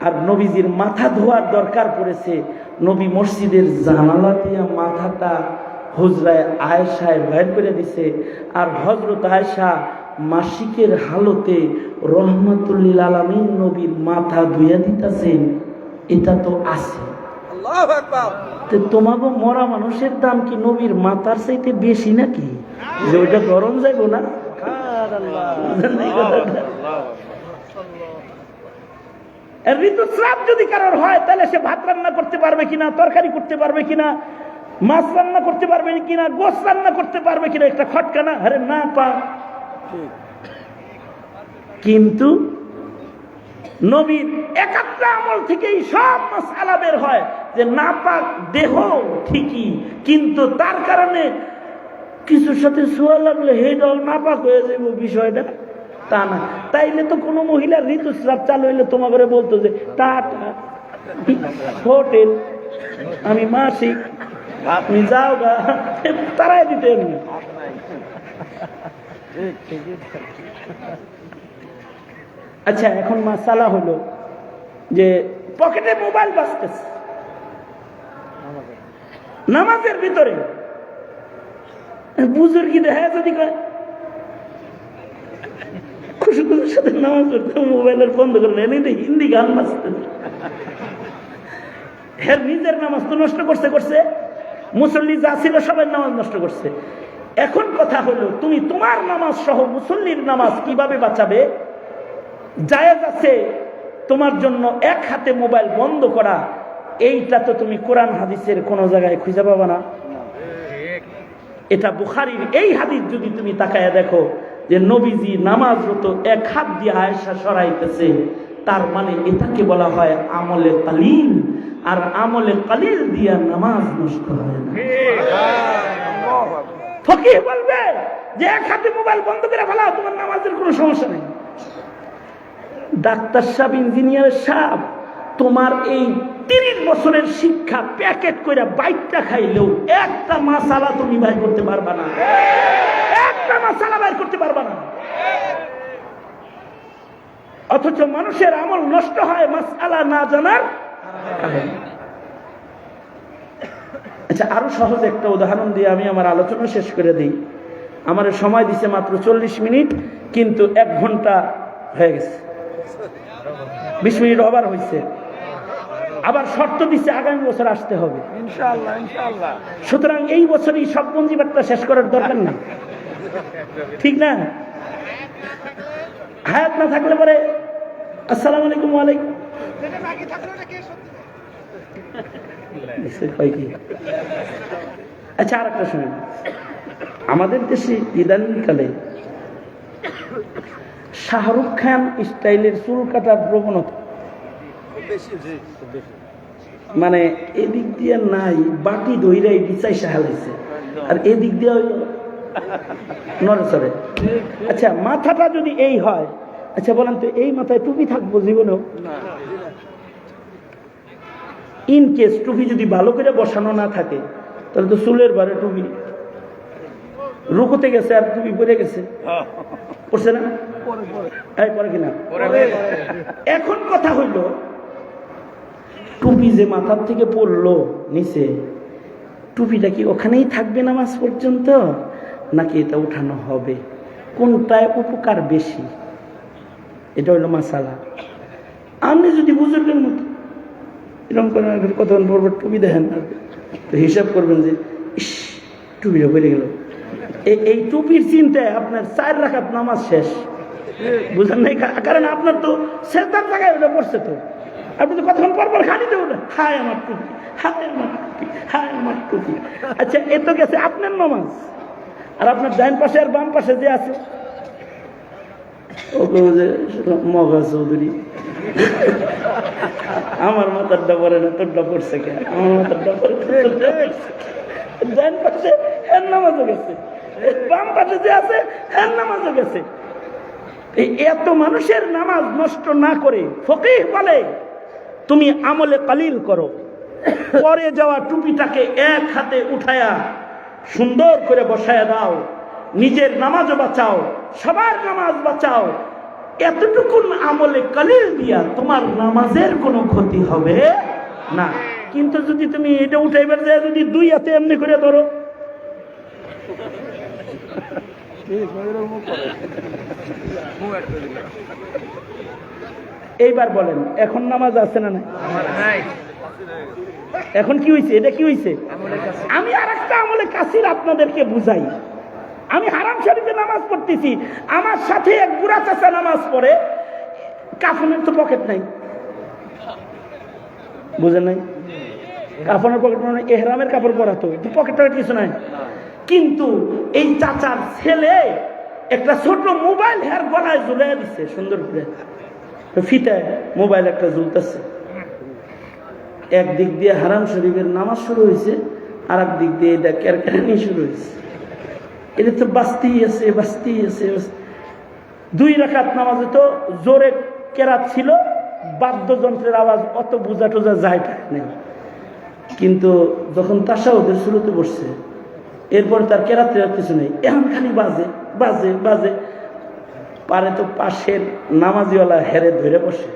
আর নবীজির মাথা ধোয়ার দরকার পড়েছে, নবী মসজিদের জানালা দিয়ে মাথাটা হুজরায় আয়েশায় বাইর করে দিছে, আর হযরত আয়েশা মাসিকের হালতে রহমাতুল আলামিন নবীর মাথা ধুইয়া দিতেছেন। এটা তো আছে। তোমাকে মরা মানুষের দাম কি নবীর মাথার চাইতে বেশি নাকি, যে ওইটা গরম যাইব না? ঋতুস্রাব যদি কারোর হয়, তাহলে সে ভাত রান্না করতে পারবে কিনা, তরকারি করতে পারবে কিনা, মাছ রান্না করতে পারবে কিনা, গোশ রান্না করতে পারবে কিনা, একটা খটকা না? আরে না পা। কিন্তু নবীর একাত্রা আমল থেকেই সব মাসআলা বের হয় যে নাপাক দেহ ঠিকই, কিন্তু তার কারণে কিছুর সাথে ছোঁয়া লাগলে হেডল নাপাক হয়ে যাবে, বিষয়টা তা না। তাইলে তো কোনো মহিলার ঋতুস্রাব চালু হইলে তোমাকে বলতো যে টাটা হোটেল, আমি মাসিক, আপনি যাও গা, তারাই দিতে এমনি। আচ্ছা, এখন মাসালা হলো যে পকেটে মোবাইল বাজতেছে নামাজের ভিতরে, বুজুর্গি দেখা যদি কয় খুশি খুশির সাথে নামাজ পড়তে মোবাইলের বন্ধ করে হিন্দি গান বাজতেছে। হ্যাঁ, নিজের নামাজ তো নষ্ট করছে, মুসল্লি যা ছিল সবাই নামাজ নষ্ট করছে। এখন কথা হলো, তুমি তোমার নামাজ সহ মুসল্লির নামাজ কিভাবে বাঁচাবে? জায়েজ আছে তোমার জন্য এক হাতে মোবাইল বন্ধ করা, এইটা তো তুমি কোরআন হাদিসের কোন জায়গায় খুঁজে পাবা না। এটা বুখারীর এই হাদিস যদি তুমি তাকায়া দেখো যে নবীজি নামাজরত এক হাত দিয়ে আয়েশা সরাইতেছে, তার মানে এটাকে বলা হয় আমলে কালিল, আর আমলে কালিল দিয়া নামাজ নষ্ট হয় না। ফকিহ বলবে যে এক হাতে মোবাইল বন্ধ করে ফেলাও, তোমার নামাজের কোনো সমস্যা নেই। ডাক্তার সাহেব, ইঞ্জিনিয়ার সাহেব, তোমার এই 30 বছরের শিক্ষা প্যাকেট করে বাইকটা খাইলেও একটা মাসালা তুমি বাইর করতে পারবা না, একটা মাসালা বাইর করতে পারবা না। অথচ মানুষের আমল নষ্ট হয় মাসআলা না জানার কারণে। আচ্ছা, আরো সহজ একটা উদাহরণ দিয়ে আমি আমার আলোচনা শেষ করে দিই। আমার সময় দিছে মাত্র 40 মিনিট, কিন্তু 1 ঘন্টা হয়ে গেছে, 20 মিনিট ওভার হয়েছে। আবার শর্ত দিচ্ছে আগামী বছর আসতে হবে ইনশাআল্লাহ, ইনশাআল্লাহ। সুতরাং এই বছরই সব মঞ্জিবারটা শেষ করার দরকার না, ঠিক না? হায়াত না থাকলে পরে আসসালামু আলাইকুম, ওয়ালাইকুম। আচ্ছা, আর একটা শুনেন, আমাদের দেশে ইদানিংকালে শাহরুখ খান স্টাইলের চুল কাটার প্রবণতা, মানে এদিক দিয়ে নাই, বাটি ধইরাই বিচাই সাহালাইছে, আর এদিক দিয়ে নড়ে চড়ে। আচ্ছা, মাথাটা যদি এই হয়, আচ্ছা বলেন তো, এই মাথায় টুপি থাকবো জীবনেও? ইন কেস টুপি যদি ভালো করে বসানো না থাকে, তাহলে তো চুলের বারে টুপি রুকুতে গেছে আর টুপি পরে গেছে, পড়ছে না? পরে কিনা? এখন কথা হইল, টুপি যে মাথার থেকে পড়লো নিচে, টুপিটা কি ওখানেই থাকবে নামাজ পর্যন্ত, নাকি এটা উঠানো হবে? কোনটায় উপকার বেশি? এটা হইল মাসালা। আপনি যদি বুজুর্গের মতো এরকম করেন, কতক্ষণ পর টুপি দেখেন, তো হিসাব করবেন যে ইস, টুপিটা পড়ে গেল। এই টুপির চিন্তায় আপনার 4 রাকাত নামাজ শেষ, বুঝলেন নাই? কারণ আপনার তো সেজদার জায়গায় ওটা পড়ছে, তো আপনি তো কতক্ষণ পর পর খালি দেবেন, হায় আমার টুপি, হায় আমার টুপি, হায় আমার টুপি। আচ্ছা, এ তো গেছে আপনার নামাজ, আর আপনার ডাইন পাশে আর বাম পাশে যে আছে, ও যে মগা চৌধুরী, আমার মাথারটা পরে না, তোরটা পড়ছে কে? আমার মাথারটা পরে, ডাইন পাশে এর নামাজও গেছে, বাম পাশে যে আছে এর নামাজও গেছে। এত মানুষের নামাজ নষ্ট না করে ফকিহ বলে তুমি আমলে কালিল করো, পরে যাওয়া টুপিটাকে এক হাতে উঠায়া সুন্দর করে বসায়া দাও, নিজের নামাজও বাঁচাও, সবার নামাজ বাঁচাও। এতটুকুন আমলে কালিল দিয়া তোমার নামাজের কোনো ক্ষতি হবে না। কিন্তু যদি তুমি এটা উঠাইবার যায়, যদি 2 হাতে এমনি করে ধরো, এইবার বলেন, এখন নামাজ আছে না নাই? এখন কি হয়েছে? এটা কি হয়েছে? আমি আর একটা আমলে কাসির আপনাদেরকে বুঝাই। আমি হারাম শরীফে নামাজ পড়তেছি, আমার সাথে এক বুড়া চাচা নামাজ পড়ে, কাফনের তো পকেট নাই, বুঝেন নাই? কাফনের পকেট মানে এহরামের কাপড় পরাতো, পকেট টকেট কিছু নাই। কিন্তু এই চাচার ছেলে একটা ছোট মোবাইল হের গলায় ঝুলাই দিচ্ছে সুন্দর করে, ফিতায় মোবাইল একটা ঝুলতেছে। একদিক দিয়ে হারাম শরীফের নামাজ শুরু হয়েছে, আর এক দিক দিয়ে এটা কেরকেরানি শুরু হয়েছে। এটা তো বাস্তি আছে, বাস্তি আছে। 2 রাকাত নামাজে তো জোরে কেরাত ছিল, বাদ্যযন্ত্রের আওয়াজ অত বোঝা টোজা যায় নেই। কিন্তু যখন তাশাহুদের শুরুতে বসছে, এরপর তার কেরাতে কিছু নেই, এখন খালি বাজে বাজে বাজে। পারে তো পাশের নামাজিওয়ালা হেরে ধরে বসে,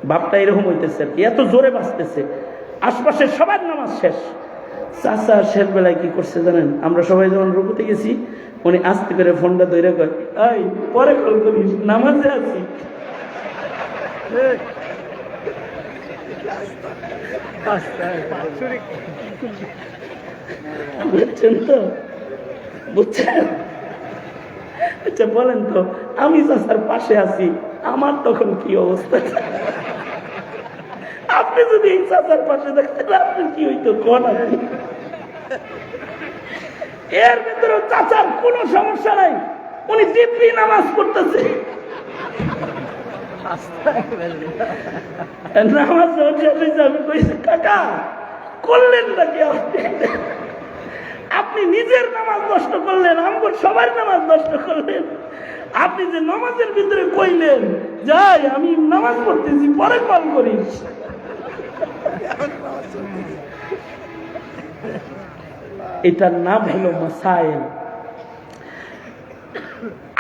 ভাবটা এরকম হইতেছে আর কি, এত জোরে বাঁচতেছে। আশপাশে সবার নামাজ শেষ। চাচা শেষ বেলায় কি করছে জানেন? আমরা সবাই যখন রুকুতে গেছি, উনি আস্তে করে ফোনটা ধরে কয়, এই পরে কল করিস, নামাজে আছি। বুঝছেন তো? বুঝছেন? আচ্ছা বলেন তো, আমি চাচার পাশে আছি, আমার তখন কি অবস্থা? আপনি যদি এই চাচার পাশে দেখতেন, আপনি কি হইতো কোন? এর ভিতরে চাচার কোনো সমস্যা নাই, উনি দিব্যি নামাজ পড়তেছে। নামাজ আমি কইছি, কাকা করলেন নাকি আপনি? নিজের নামাজ নষ্ট করলেন, আমার সবার নামাজ নষ্ট করলেন। আপনি যে নামাজের ভিতরে কইলেন, যাই আমি নামাজ পড়তেছি, পরে কল করিস। এটার নাম হলো মাসাইল।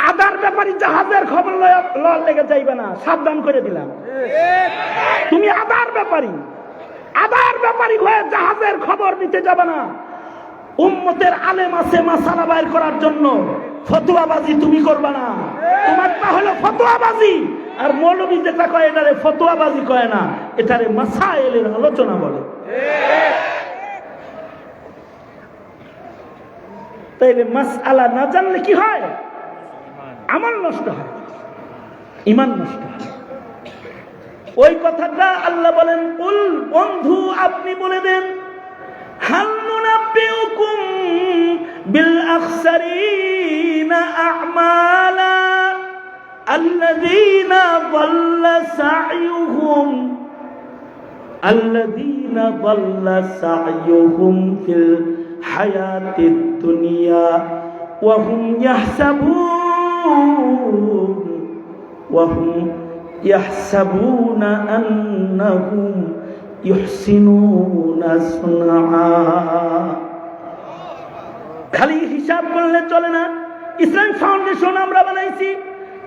আদার ব্যাপারী জাহাজের খবর লওয়ার লেগে যাইবে না, সাবধান করে দিলাম। তুমি আদার ব্যাপারী হয়ে জাহাজের খবর নিতে যাবে না। উম্মতের আলেম আছে মাসালা বাইর করার জন্য, ফতোয়াবাজি তুমি করবে না। তোমারটা হলো ফতোয়াবাজি, আর মৌলবী যেটা কয় এটারে ফতোয়াবাজি কয় না, এটারে মাসাইলের আলোচনা বলে। তাইলে মাসআলা না জানলে কি হয়? আমল নষ্ট হয়, ঈমান নষ্ট হয়। ওই কথাটা আল্লাহ বলেন, কুল বন্ধু আপনি বলে দেন, হাল নুনাব্বিউকুম বিল আখসারিনা আ'মালা আল্লাযীনা দাল্লা সা'য়ুহুম ফিল হায়াতিদ দুনিয়া ওয়া হুম ইয়াহসাবুনা আন্নাহুম ইহসিনুনা সুনআ। খালি হিসাব করলে চলে না। ইসলাম ফাউন্ডেশন আমরা বানাইছি,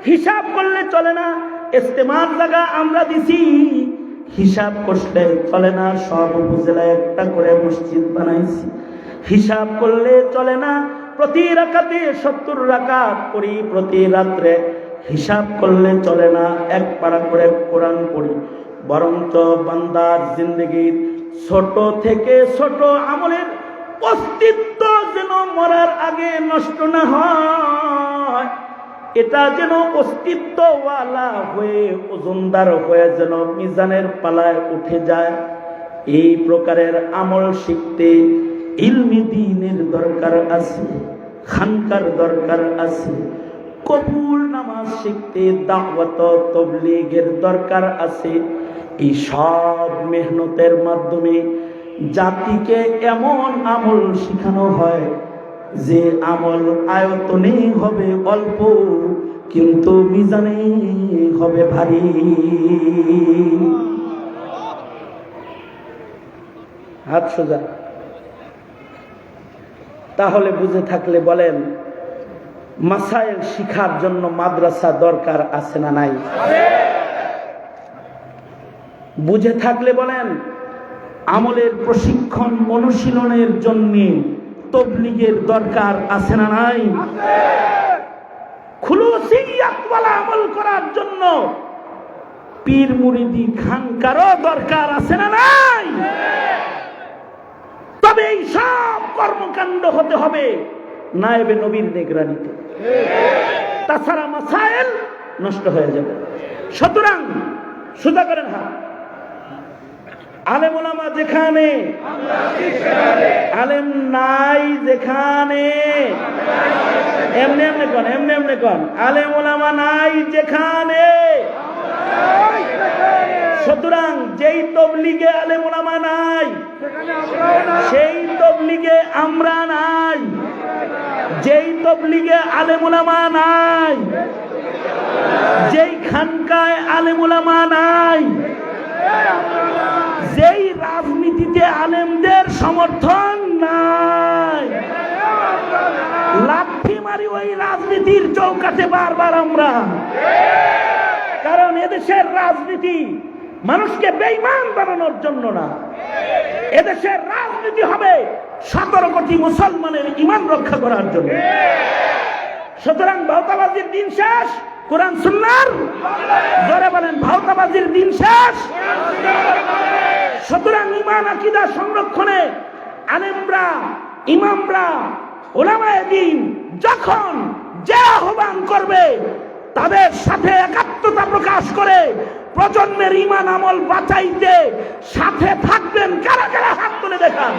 হিসাব করলে চলে না। ইস্তেমার জায়গা আমরা দিছি, হিসাব করলে চলে না। সব উপজেলায় একটা করে মসজিদ বানাইছি, হিসাব করলে চলে না। প্রতি রাকাতে 70 রাকাত পড়ি, প্রতি রাত্রে হিসাব করলে চলে না। এক পারা করে কোরআন পড়ি। বরঞ্চ বান্দার জিন্দেগির ছোট থেকে ছোট আমলের অস্তিত্ব যেন মরার আগে নষ্ট না হয়, এটা যেন অস্তিত্বওয়ালা হয়ে ওজনদার হয়ে যেন মিজানের পালায় উঠে যায়। এই প্রকারের আমল শিখতে ইলমি দ্বীনের দরকার আছে, খানকার দরকার আছে। কবুল নামাজ শিখতে দাওয়াত তাবলীগের দরকার আছে। এই সব মেহনতের মাধ্যমে জাতিকে এমন আমল শিখানো হয় যে আমল আয়তনে হবে অল্প, কিন্তু মিজানে হবে ভারী। হাত সোজা। তাহলে বুঝে থাকলে বলেন, মাসাইল শিখার জন্য মাদ্রাসা দরকার আছে না নাই? বুঝে থাকলে বলেন, আমলের প্রশিক্ষণ অনুশীলনের জন্য তাবলীগের দরকার আছে না নাই? খুলুসিয়াতওয়ালা আমল করার জন্য পীর মুরিদি খানকারও দরকার আছে না নাই? তবে এই সব কর্মকাণ্ড হতে হবে নায়েবে নবীর নিগরানিতে, তাছাড়া মাসাইল নষ্ট হয়ে যাবে। সুতরাং সোজা করেন হাত। আলেম ওলামা যেখানে, আলেম নাই যেখানে, এমনি এমনি কন, এমনি এমনি কন, আলেম ওলামা নাই যেখানে। সুতরাং যেই তাবলীগে আলেম ওলামা নাই, সেই তাবলীগে আমরা নাই। যেই তাবলীগে আলেম ওলামা নাই, যেই খানকায় আলেম ওলামা নাই, যেই রাজনীতিতে আলেমদের সমর্থন নাই, লাঠি মারি ওই রাজনীতির চৌকাঠে বারবার আমরা। কারণ এদেশের রাজনীতি মানুষকে বেঈমান বানানোর জন্য না। এদেশের রাজনীতি হবে 17 কোটি মুসলমানের ঈমান রক্ষা করার জন্য। সুতরাং ভাওতাবাজির দিন শেষ, কোরআন সুন্নাহর জোরে বলেন ভাওতাবাজির দিন শেষ। সুতরাং ঈমান আকীদা সংরক্ষণে আলেমরা, ইমামরা, উলামায়ে দ্বীন যখন যে আহ্বান করবে তাদের সাথে একাত্মতা প্রকাশ করে প্রজন্মের ঈমান আমল বাঁচাইতে সাথে থাকবেন। কারা কারা হাত তুলে দেখান।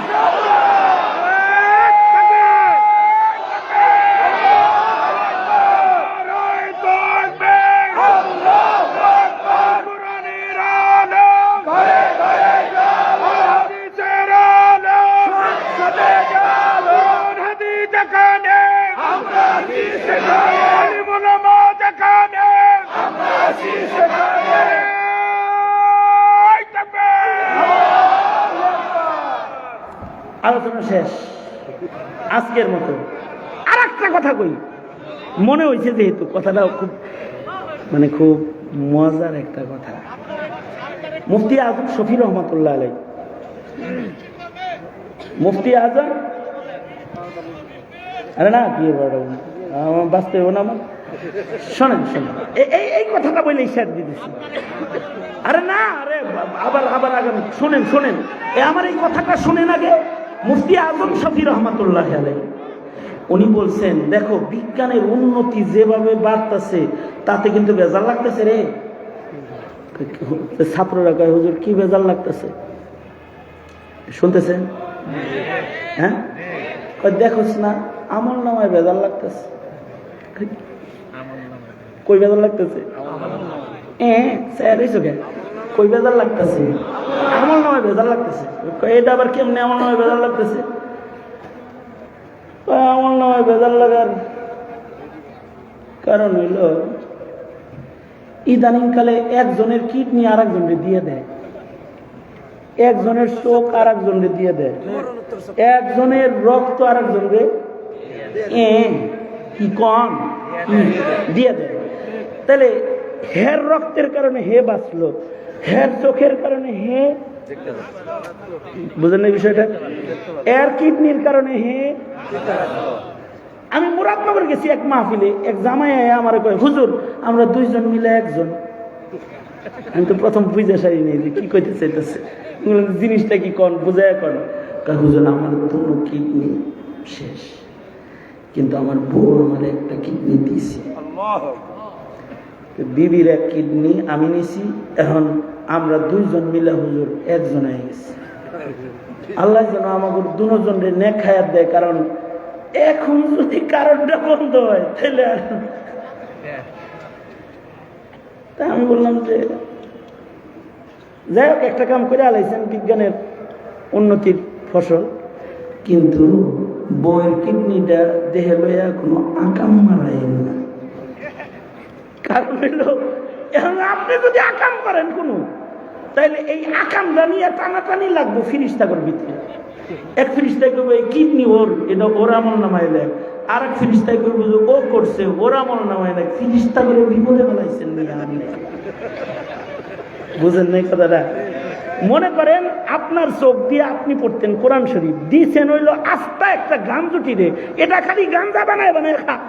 আলোচনা শেষ আজকের মতো। আর একটা কথা কই, মনে হয়েছে যেহেতু কথাটা খুব খুব মজার একটা কথা। মুফতি আজম শফি রহমতুল্লাহ আলাইহি, মুফতি আজম, আরে না কি আমার বাঁচতে হবে না আমার, শোনেন শোনেন এই কথাটা বলেই শেয়ার দিতেছি। আরে না, আরে আবার আবার আগামী শোনেন শোনেন আমার এই কথাটা শোনেন আগে। মুফতি আজম শফি রহমতুল্লাহ আলাইহি উনি বলছেন, দেখো বিজ্ঞানের উন্নতি যেভাবে বাড়তেছে তাতে কিন্তু বেজাল লাগতেছে রে। ছাত্ররা কয় হুজুর কি বেজাল লাগতেছে, শুনতেছেন? হ্যাঁ, দেখোস না আমল নামায় বেজাল লাগতেছে। কই বেজাল লাগতেছে? কই বেজাল লাগতেছে? আমল নামায় বেজাল লাগতেছে। এটা আবার কেমনে আমল নামায় বেজাল লাগতেছে? আমল নামায় বেজাল লাগার কারণ হইল ইদানিং কালে একজনের কিডনি আর একজনকে দিয়ে দেয়, একজনের চোখ আর একজনকে দিয়ে দেয়, একজনের রক্ত আর একজনকে কি কম দিয়ে দেয়। তাহলে হের রক্তের কারণে হে বাঁচলো, হের চোখের কারণে হে, বুঝলেন না বিষয়টা? এর কিডনির কারণে হে। আমি মুরাদনগর গেছি এক মাহফিলে, এক জামাই আমার কয় হুজুর আমরা দুইজন মিলে একজন। আমি তো প্রথম বুঝে সারি নেই যে কি কইতে চাইতেছে, জিনিসটা কি কন বুঝায় কন। হুজুর আমার দুটো কিডনি শেষ, কিন্তু আমার বউ আমার একটা কিডনি দিয়েছে, বিবির এক কিডনি আমি নিছি, এখন আমরা দুইজন মিলে হুজুর একজন হয়ে গেছি। আল্লাহ যেন আমাকে দুজনরে নেক হায়াত দেয়, কারণ এখন যদি কারণটা বন্ধ হয় তাহলে তা আমি বললাম যে যাই হোক একটা কাম করে আলাইছেন, বিজ্ঞানের উন্নতির ফসল, কিন্তু বইয়ের কিডনিটা দেহে লইয়া কোনো আকাম মারাই না। কারণ হইল এখন আপনি যদি আকাম করেন কোনো, তাইলে এই আকামটা নিয়ে টানাটানি লাগবো ফিরিস্তাগর ভিতরে। এক ফিরিস্তাই করবো এই কিডনি ওর, এটা ওর আমল নামায় লেখ, আর এক ফিরিস্তাই করবো যে ও করছে ওর আমল নামায় লেখ। ফিরিস্তা করে বিপদে ফেলাইছেন বুঝেন নাই কথাটা? মনে করেন আপনার চোখ দিয়ে আপনি পড়তেন কোরআন শরীফ, দিয়েছেন হইলো আস্তা একটা গান জুটি রে, এটা খালি গাঞ্জা বানায় বানায় খায়।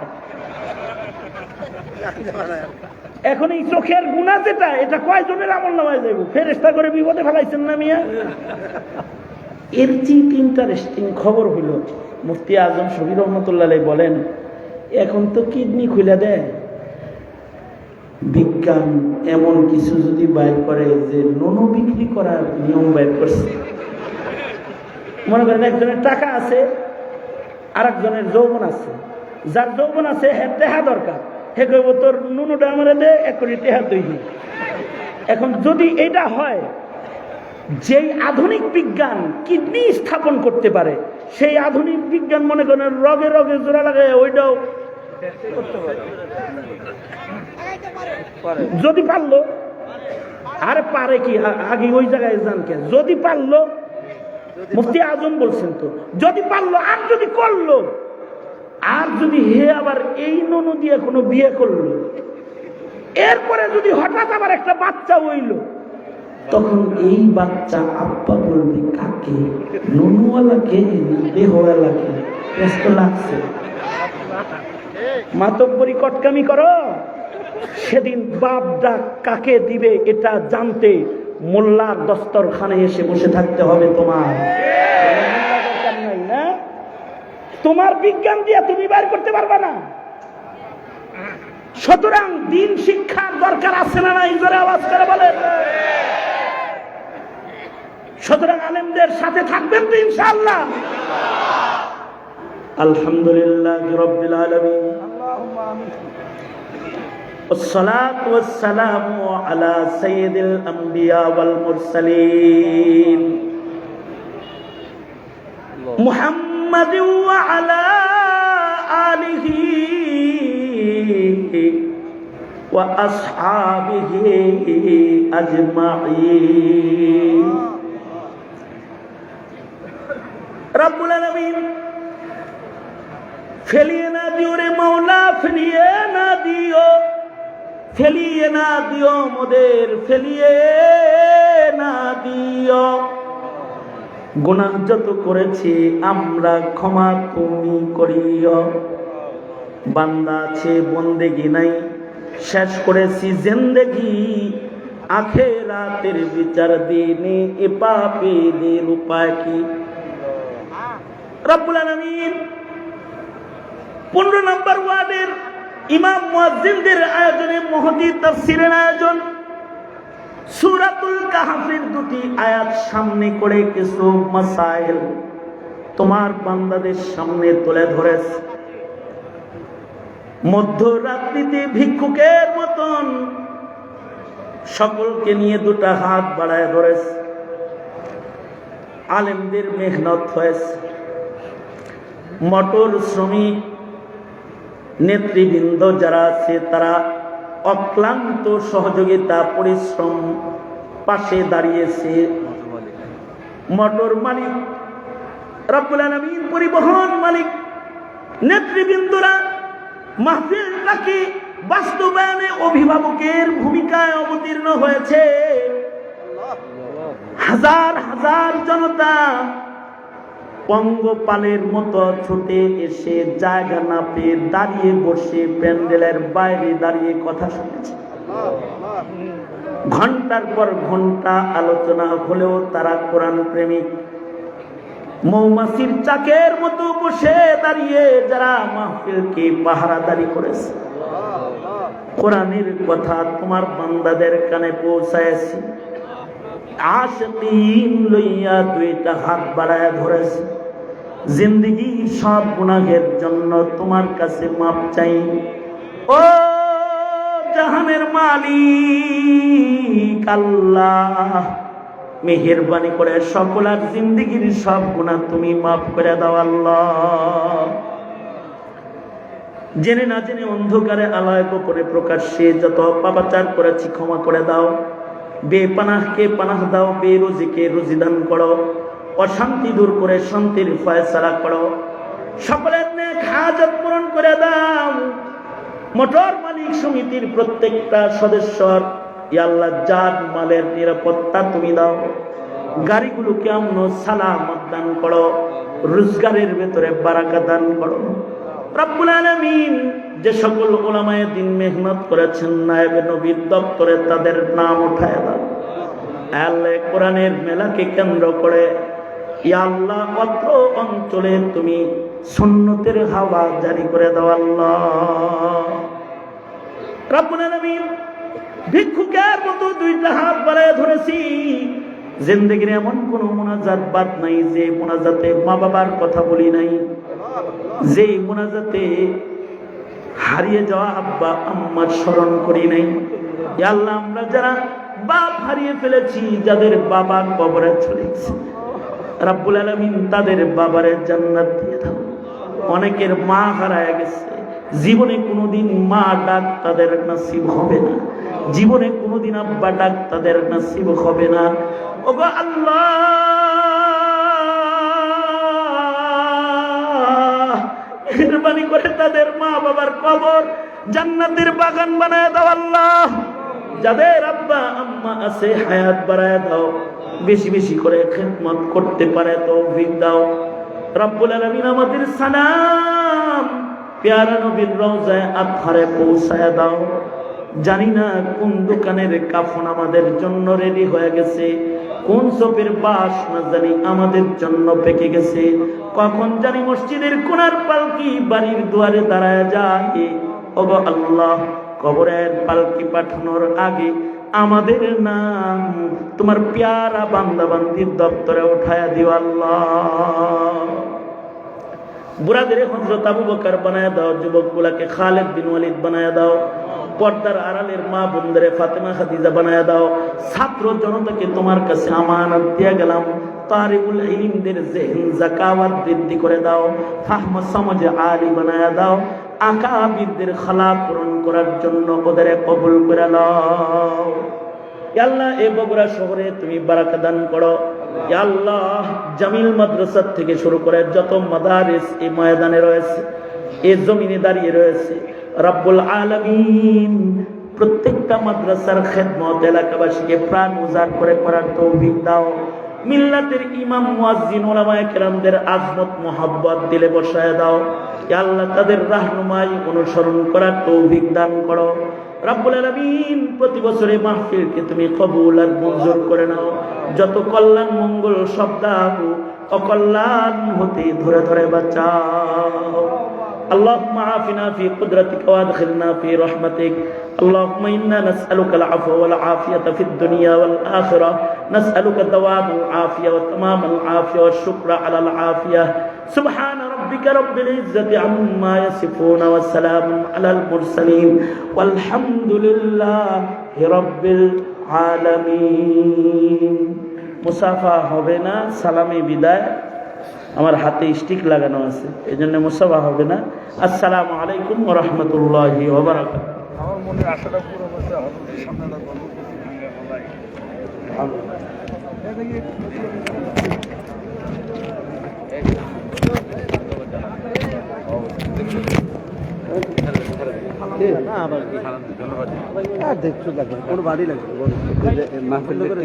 এখন এই চোখের গুণা যেটা, এটা কয়জনের আমল নামায় যাইব? ফেরেশতা করে বিপদে ফেলাইছেন না মিয়া। এর চেয়ে ইন্টারেস্টিং খবর হইল, মুফতি আজম শফি রহমতুল্লাহ আলাইহি বলেন, এখন তো কিডনি খুলে দেয়, বিজ্ঞান এমন কিছু যদি বাইর করে যে ননু বিক্রি করার নিয়ম বাইর করছে। মনে করেন একজনের টাকা আছে, আর একজনের যৌবন আছে, যার যৌবন আছে হ্যাঁ টেহা দরকার, হে কইব তোর নুনুটা আমার দে, এক কোটি টেহা তৈরি। এখন যদি এটা হয়, যেই আধুনিক বিজ্ঞান কিডনি স্থাপন করতে পারে, সেই আধুনিক বিজ্ঞান মনে করেন রগে রগে জোড়া লাগায় ওইটাও যদি পারলো, আর পারে কি আগে ওই জায়গায় যান কে, যদি পারলো, মুফতি আজম বলছেন তো, যদি পারলো আর যদি করলো, আর যদি হে আবার এই ননু দিয়ে কোনো বিয়ে করলো, এরপরে যদি হঠাৎ আবার একটা বাচ্চা হইল, তখন এই বাচ্চা আব্বা বলবে কাকে, নুনুওয়ালাকে না দেহওয়ালাকে? ব্যস্ত লাগছে, মাতব্বরি কটকামি করো। সেদিন বাপ ডাক কাকে দিবে এটা জানতে মোল্লার দস্তরখানে এসে বসে থাকতে হবে তোমার। দরকার নাই না, তোমার বিজ্ঞান দিয়া তুমি বাইর করতে পারবা না। সুতরাং দিন শিক্ষার দরকার আছে না নাই? জোরে আওয়াজ করে বলেন। সুতরাং আলেমদের সাথে থাকবেন তো ইনশাআল্লাহ। আলহামদুলিল্লাহ রাব্বিল আলামিন, والصلاة والسلام على سيد الأنبياء والمرسلين محمد وعلى آله وأصحابه أجمعين। رب العالمين ফেলিয়ে না দিও রে মৌলা, ফেলিয়ে না দিও, ফেলিয়ে না দিও মোদের, ফেলিয়ে না দিও। গুনাহ যত করেছি আমরা ক্ষমা তুমি করিও। বান্দা আছে বন্দেগি নাই, শেষ করেছি জিন্দেগি, আখেরাতের বিচার দিনে এ পাপীদের উপায় কি? রব্বুল আলামিন 15 নম্বর ওয়ার্ডের ইমাম মুয়াজ্জিনদের আয়োজনে মহতি তাফসীরের আয়োজন। সূরাতুল কাহফের 2টি আয়াত সামনে করে কিছু মাসাইল তোমার বান্দাদের সামনে তুলে ধরেছে। মধ্যরাত্রিতে ভিক্ষুকের মতন সকলকে নিয়ে 2টা হাত বাড়ায় ধরেছে। আলেমদের মেহনত হয়েছে, মোটর শ্রমিক নেতৃবৃন্দ যারা আছে তারা অক্লান্ত সহযোগিতা পরিশ্রম পাশে দাঁড়িয়েছে। মোটর মালিক রব্বুল আলামিন, পরিবহন মালিক নেতৃবৃন্দরা মাহফিলটাকে বাস্তবায়নে অভিভাবকের ভূমিকায় অবতীর্ণ হয়েছে। হাজার হাজার জনতা পঙ্গপালের মতো ছুটে এসে জায়গা না পেয়ে দাঁড়িয়ে বসে প্যান্ডেলের বাইরে দাঁড়িয়ে কথা শুনেছে। ঘন্টার পর ঘন্টা আলোচনা হলেও তারা কোরআন প্রেমিক। মৌমাছির চাকের মতো বসে দাঁড়িয়ে যারা মাহফিলকে পাহারাদারি করেছে, কোরআনের কথা তোমার বান্দাদের কানে পৌঁছায়ছে। আশিকিন লইয়া 2টা হাত বাড়ায় ধরেছে। জিন্দেগির সব গুনাহের জন্য তোমার কাছে মাপ চাই। ও জাহানের মালিক আল্লাহ, মেহেরবানি করে সকলের জিন্দেগির সব গুনাহ তুমি মাফ করে দাও আল্লাহ। জেনে না জেনে অন্ধকারে আলায় গোপনে প্রকাশ্যে যত পাপাচার করেছি ক্ষমা করে দাও। বেপানাহকে পানাহ দাও, বেরুজিকে রুজি দান করো, অশান্তি দূর করে শান্তির ফয়সালা করো, সকলের নেক হাজত পূরণ করে দাও। মোটর মালিক সমিতির প্রত্যেকটা সদস্যর ইয়া আল্লাহ জান মালের নিরাপত্তা তুমি দাও। গাড়িগুলোকে আমন সালামত দান করো, রোজগারের ভেতরে বারাকা দান করো। রব্বুল আলামিন, যে সকল উলামায়ে দ্বীন মেহনত করেছেন নায়েবে নবীর দপ্তরে তাদের নাম উঠায় দাও। আল্লাহ কোরআনের মেলাকে কেন্দ্র করে ইয়া আল্লাহ অত্র অঞ্চলে তুমি সুন্নতের হাওয়া জারি করে দাও আল্লাহ। রব্বুল আলামিন, ভিক্ষুকের মতো 2টা হাত বাড়ায় ধরেছি। জিন্দেগির এমন কোন মুনাজাত বাদ নাই যে মুনাজাতে মা বাবার কথা বলি নাই, যে মুনাজাতে হারিয়ে যাওয়া আব্বা আম্মার স্মরণ করি নাই। ইয়া আল্লাহ, আমরা যারা বাপ হারিয়ে ফেলেছি, যাদের বাবা কবরে চলে গেছে, রব্বুল আলামিন তাদের বাবারে জান্নাত দিয়ে দাও। অনেকের মা হারায় গেছে, জীবনে কোনোদিন মা ডাক তাদের নসিব হবে না, জীবনে কোনোদিন আব্বা ডাক তাদের নসিব হবে না। ওগো আল্লাহ, মেহেরবানি করে তাদের মা বাবার কবর জান্নাতের বাগান বানায় দাও আল্লাহ। যাদের আব্বা আম্মা আছে, হায়াত বাড়ায় দাও, বেশি বেশি করে খেদমত করতে পারে তৌফিক দাও। রব্বুল আলামিন আমাদের সালাম প্যারা নবীর রওজায় আতহারে পৌঁছায় দাও। জানি না কোন দোকানের কাফন আমাদের জন্য রেডি হয়ে গেছে, কোন চোপের বাস না জানি আমাদের জন্য পেকে গেছে, কখন জানি মসজিদের কোনার পালকি বাড়ির দুয়ারে দাঁড়ায় যায়। ওগো আল্লাহ, কবরের পালকি পাঠানোর আগে আমাদের নাম তোমার প্যারা বান্দা বান্দির দপ্তরে উঠায়া দিও আল্লাহ। বুড়াদের হযরত আবু বকর বানায় দাও, যুবক গুলাকে খালিদ বিন ওয়ালিদ বানায় দাও, পর্দার আড়ালের মা বোনদের ফাতেমা খাদিজা বানায় দাও। ছাত্র জনতাকে তোমার কাছে আমানত দিয়ে গেলাম, তারিবুল ইলমদের জেহন যাকাওয়াত বৃদ্ধি করে দাও, ফাহম সমঝ আলী বানায় দাও। আকাবিরদের খালা পূরণ করার জন্য ওদের কবুল করে নাও। ইয়া আল্লাহ, এই বগুড়া শহরে তুমি বারাকা দান করো। ইয়া আল্লাহ, জামিল মাদ্রাসা থেকে শুরু করে যত মাদারিস এই ময়দানে রয়েছে, এই জমিনে দাঁড়িয়ে রয়েছে, রব্বুল আলামিন প্রত্যেকটা মাদ্রাসার খেদমত এলাকাবাসীকে প্রাণ উজাড় করে করার তৌফিক দাও। মিল্লাতের ইমাম মুয়াজ্জিন উলামায়ে কেরামদের আজমত মোহাব্বত দিলে বসায় দাও। ইয়া আল্লাহ, তাদের রাহনুমাই অনুসরণ করার তৌফিক দান করো। রব্বুল আলামিন প্রতি বছরে মাহফিলকে তুমি কবুল আর মঞ্জুর করে নাও। যত কল্যাণ মঙ্গল শব্দ অকল্যাণ হতে ধরে ধরে বাঁচাও। اللهم عافنا في قدرتك وادخلنا في رحمتك. اللهم إنا نسألك العفو والعافية في الدنيا والآخرة. نسألك دوام العافية وتمام العافية والشكر على العافية. سبحان ربك رب العزة عما يصفون وسلام على المرسلين والحمد لله رب العالمين. মুসাফা হবে না, সালামে বিদায়। আমার হাতে স্টিক লাগানো আছে, এই জন্য মুসাফা হবে না। আসসালামু আলাইকুম ওয়া রাহমাতুল্লাহি ওয়া বারাকাতুহু। আমার মনে আশাটা পুরো হচ্ছে হযরতের সামনেটা গল্প দেখছো লাগবে কোনো বাড়ি লাগবে মাহফিল ঠিক করে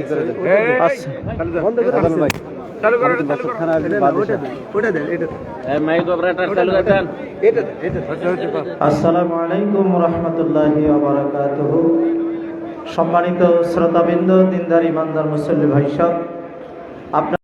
আসসালামু আলাইকুম রহমতুল্লাহি ওয়া বারাকাতুহু। সম্মানিত শ্রোতাবৃন্দ, দিনদার ইমানদার মুসল্লি ভাই সব, আপনার